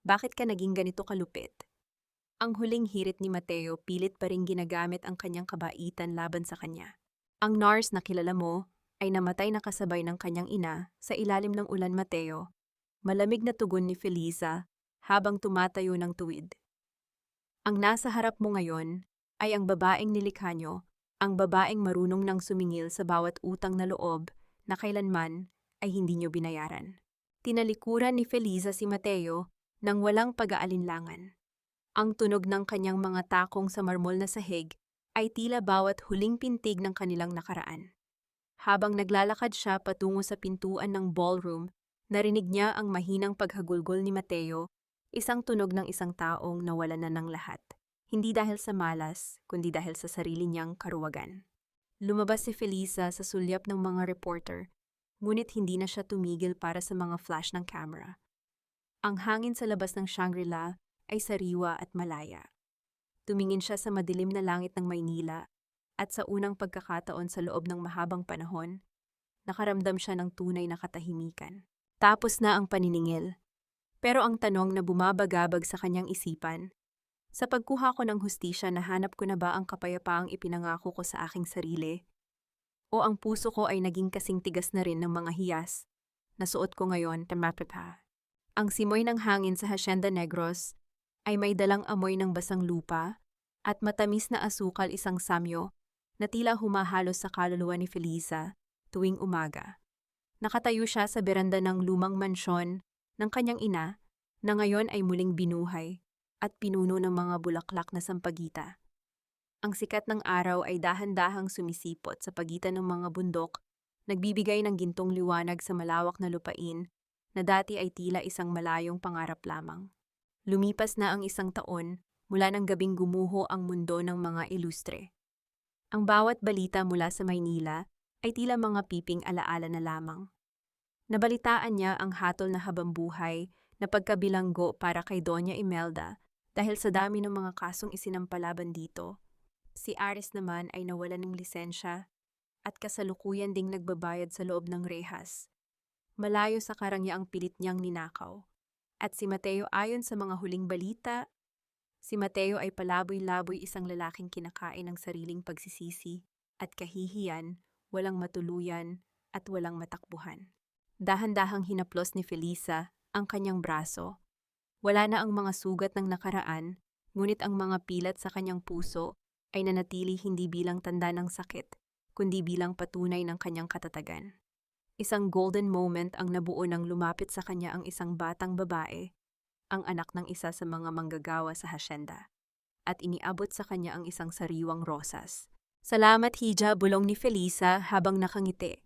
Bakit ka naging ganito kalupit? Ang huling hirit ni Mateo, pilit pa ring ginagamit ang kanyang kabaitan laban sa kanya. Ang nurse na kilala mo ay namatay na kasabay ng kanyang ina sa ilalim ng ulan, Mateo. Malamig na tugon ni Felisa habang tumatayo ng tuwid. Ang nasa harap mo ngayon ay ang babaeng nilikha nyo, ang babaeng marunong nang sumingil sa bawat utang na loob na kailanman ay hindi nyo binayaran. Tinalikuran ni Felisa si Mateo nang walang pag-aalinlangan. Ang tunog ng kanyang mga takong sa marmol na sahig ay tila bawat huling pintig ng kanilang nakaraan. Habang naglalakad siya patungo sa pintuan ng ballroom, narinig niya ang mahinang paghagulgol ni Mateo, isang tunog ng isang taong nawalan na ng lahat. Hindi dahil sa malas, kundi dahil sa sarili niyang karuwagan. Lumabas si Felisa sa sulyap ng mga reporter, ngunit hindi na siya tumigil para sa mga flash ng camera. Ang hangin sa labas ng Shangri-La ay sariwa at malaya. Tumingin siya sa madilim na langit ng Maynila at sa unang pagkakataon sa loob ng mahabang panahon, nakaramdam siya ng tunay na katahimikan. Tapos na ang paniningil. Pero ang tanong na bumabagabag sa kanyang isipan, sa pagkuha ko ng hustisya, nahanap ko na ba ang kapayapaang ipinangako ko sa aking sarili? O ang puso ko ay naging kasing tigas na rin ng mga hiyas na suot ko ngayon, tamapapa? Ang simoy ng hangin sa Hacienda Negros ay may dalang amoy ng basang lupa at matamis na asukal, isang samyo na tila humahalos sa kaluluwa ni Felisa tuwing umaga. Nakatayo siya sa beranda ng lumang mansyon ng kanyang ina na ngayon ay muling binuhay at pinuno ng mga bulaklak na sampagita. Ang sikat ng araw ay dahan-dahang sumisipot sa pagitan ng mga bundok, nagbibigay ng gintong liwanag sa malawak na lupain na dati ay tila isang malayong pangarap lamang. Lumipas na ang 1 taon mula ng gabing gumuho ang mundo ng mga ilustre. Ang bawat balita mula sa Maynila ay tila mga piping alaala na lamang. Nabalitaan niya ang hatol na habambuhay na pagkabilanggo para kay Doña Imelda dahil sa dami ng mga kasong isinampalaban dito. Si Aris naman ay nawalan ng lisensya at kasalukuyan ding nagbabayad sa loob ng rehas. Malayo sa karangyaang pilit niyang ninakaw. At si Mateo, ayon sa mga huling balita, si Mateo ay palaboy-laboy, isang lalaking kinakain ng sariling pagsisisi at kahihiyan, walang matuluyan at walang matakbuhan. Dahan-dahang hinaplos ni Felisa ang kanyang braso. Wala na ang mga sugat ng nakaraan, ngunit ang mga pilat sa kanyang puso ay nanatili hindi bilang tanda ng sakit, kundi bilang patunay ng kanyang katatagan. Isang golden moment ang nabuo nang lumapit sa kanya ang isang batang babae, ang anak ng isa sa mga manggagawa sa hasyenda, at iniabot sa kanya ang isang sariwang rosas. Salamat, Hija, bulong ni Felisa habang nakangiti.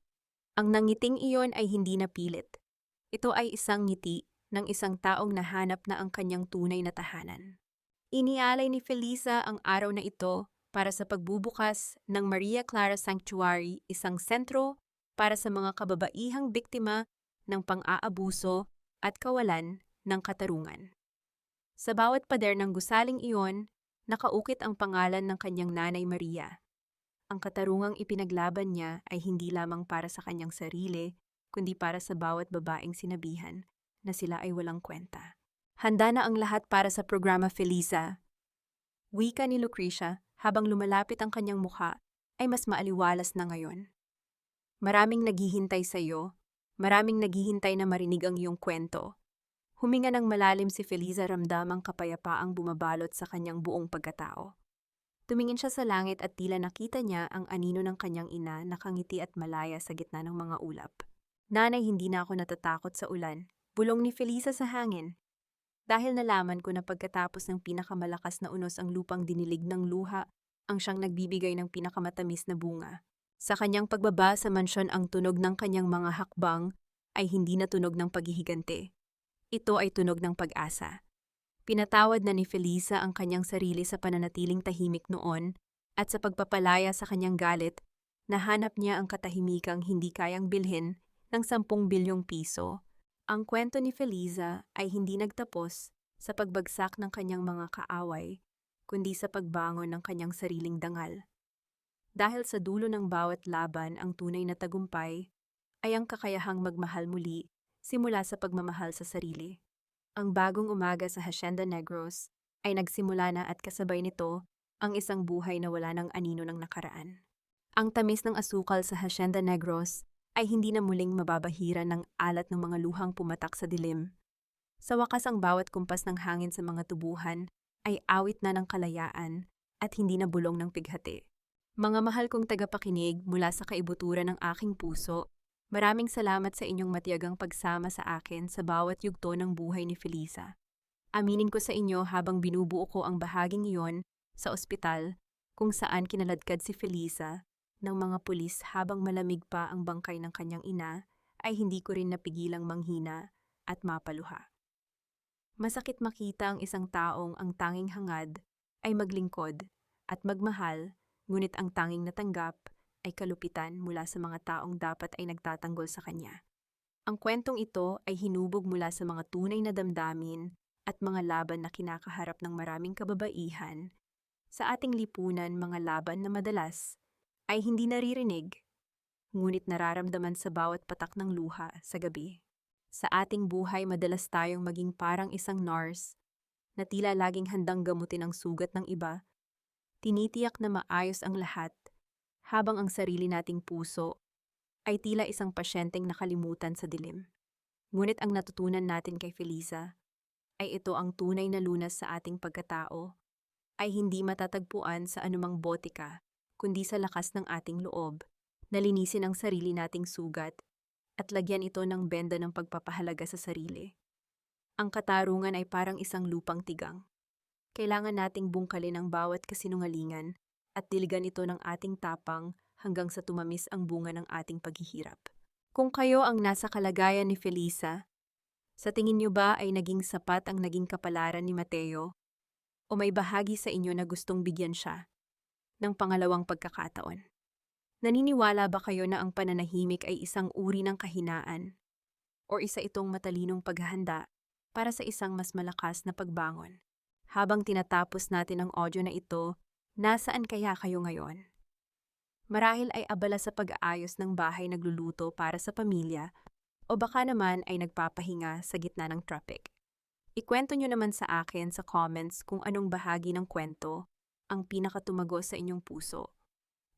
Ang nangiting iyon ay hindi napilit. Ito ay isang ngiti ng isang taong nahanap na ang kanyang tunay na tahanan. Inialay ni Felisa ang araw na ito para sa pagbubukas ng Maria Clara Sanctuary, isang sentro para sa mga kababaihang biktima ng pang-aabuso at kawalan ng katarungan. Sa bawat pader ng gusaling iyon, nakaukit ang pangalan ng kanyang nanay Maria. Ang katarungang ipinaglaban niya ay hindi lamang para sa kanyang sarili, kundi para sa bawat babaeng sinabihan na sila ay walang kwenta. Handa na ang lahat para sa programa Felisa. Wika ni Lucrecia habang lumalapit ang kanyang mukha ay mas maaliwalas na ngayon. Maraming naghihintay sa iyo, maraming naghihintay na marinig ang iyong kwento. Huminga ng malalim si Felisa, ramdamang kapayapaang bumabalot sa kanyang buong pagkatao. Tumingin siya sa langit at tila nakita niya ang anino ng kanyang ina, nakangiti at malaya sa gitna ng mga ulap. Nanay, hindi na ako natatakot sa ulan, bulong ni Felisa sa hangin. Dahil nalaman ko na pagkatapos ng pinakamalakas na unos ang lupang dinilig ng luha, ang siyang nagbibigay ng pinakamatamis na bunga. Sa kanyang pagbaba sa mansyon, ang tunog ng kanyang mga hakbang ay hindi na tunog ng paghihigante. Ito ay tunog ng pag-asa. Pinatawad na ni Felisa ang kanyang sarili sa pananatiling tahimik noon at sa pagpapalaya sa kanyang galit, nahanap niya ang katahimikang hindi kayang bilhin ng 10 bilyong piso. Ang kwento ni Felisa ay hindi nagtapos sa pagbagsak ng kanyang mga kaaway, kundi sa pagbangon ng kanyang sariling dangal. Dahil sa dulo ng bawat laban, ang tunay na tagumpay ay ang kakayahang magmahal muli simula sa pagmamahal sa sarili. Ang bagong umaga sa Hacienda Negros ay nagsimula na at kasabay nito ang isang buhay na wala ng anino ng nakaraan. Ang tamis ng asukal sa Hacienda Negros ay hindi na muling mababahiran ng alat ng mga luhang pumatak sa dilim. Sa wakas, ang bawat kumpas ng hangin sa mga tubuhan ay awit na ng kalayaan at hindi na bulong ng pighati. Mga mahal kong tagapakinig mula sa kaibuturan ng aking puso, maraming salamat sa inyong matiyagang pagsama sa akin sa bawat yugto ng buhay ni Felisa. Aminin ko sa inyo, habang binubuo ko ang bahaging iyon sa ospital kung saan kinaladkad si Felisa ng mga pulis habang malamig pa ang bangkay ng kanyang ina, ay hindi ko rin napigilang manghina at mapaluha. Masakit makita ang isang taong ang tanging hangad ay maglingkod at magmahal, ngunit ang tanging natanggap ay kalupitan mula sa mga taong dapat ay nagtatanggol sa kanya. Ang kwentong ito ay hinubog mula sa mga tunay na damdamin at mga laban na kinakaharap ng maraming kababaihan. Sa ating lipunan, mga laban na madalas ay hindi naririnig, ngunit nararamdaman sa bawat patak ng luha sa gabi. Sa ating buhay, madalas tayong maging parang isang nurse na tila laging handang gamutin ang sugat ng iba, tinitiyak na maayos ang lahat, habang ang sarili nating puso ay tila isang pasyenteng nakalimutan sa dilim. Ngunit ang natutunan natin kay Felisa ay ito: ang tunay na lunas sa ating pagkatao ay hindi matatagpuan sa anumang botika, kundi sa lakas ng ating loob, na linisin ang sarili nating sugat at lagyan ito ng benda ng pagpapahalaga sa sarili. Ang katarungan ay parang isang lupang tigang. Kailangan nating bungkalin ang bawat kasinungalingan at diligan ito ng ating tapang hanggang sa tumamis ang bunga ng ating paghihirap. Kung kayo ang nasa kalagayan ni Felisa, sa tingin niyo ba ay naging sapat ang naging kapalaran ni Mateo? O may bahagi sa inyo na gustong bigyan siya ng pangalawang pagkakataon? Naniniwala ba kayo na ang pananahimik ay isang uri ng kahinaan o isa itong matalinong paghahanda para sa isang mas malakas na pagbangon? Habang tinatapos natin ang audio na ito, nasaan kaya kayo ngayon? Marahil ay abala sa pag-aayos ng bahay, nagluluto para sa pamilya, o baka naman ay nagpapahinga sa gitna ng traffic. Ikwento nyo naman sa akin sa comments kung anong bahagi ng kwento ang pinakatumago sa inyong puso.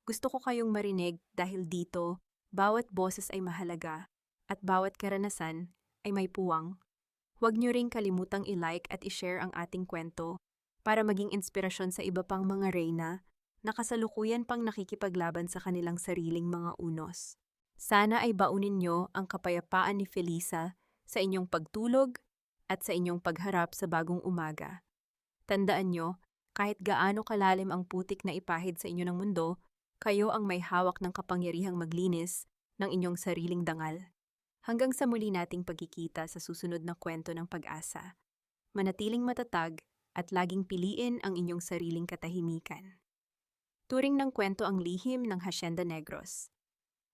Gusto ko kayong marinig dahil dito, bawat boses ay mahalaga at bawat karanasan ay may puwang. Huwag nyo ring kalimutang i-like at i-share ang ating kwento para maging inspirasyon sa iba pang mga reyna na kasalukuyan pang nakikipaglaban sa kanilang sariling mga unos. Sana ay baunin nyo ang kapayapaan ni Felisa sa inyong pagtulog at sa inyong pagharap sa bagong umaga. Tandaan nyo, kahit gaano kalalim ang putik na ipahid sa inyo ng mundo, kayo ang may hawak ng kapangyarihang maglinis ng inyong sariling dangal. Hanggang sa muli nating pagkikita sa susunod na kwento ng pag-asa. Manatiling matatag at laging piliin ang inyong sariling katahimikan. Turing ng kwento ang lihim ng Hacienda Negros.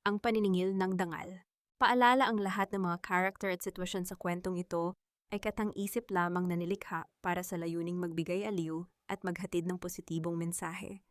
Ang paniningil ng dangal. Paalala: ang lahat ng mga character at sitwasyon sa kwentong ito ay katang-isip lamang na nilikha para sa layuning magbigay aliw at maghatid ng positibong mensahe.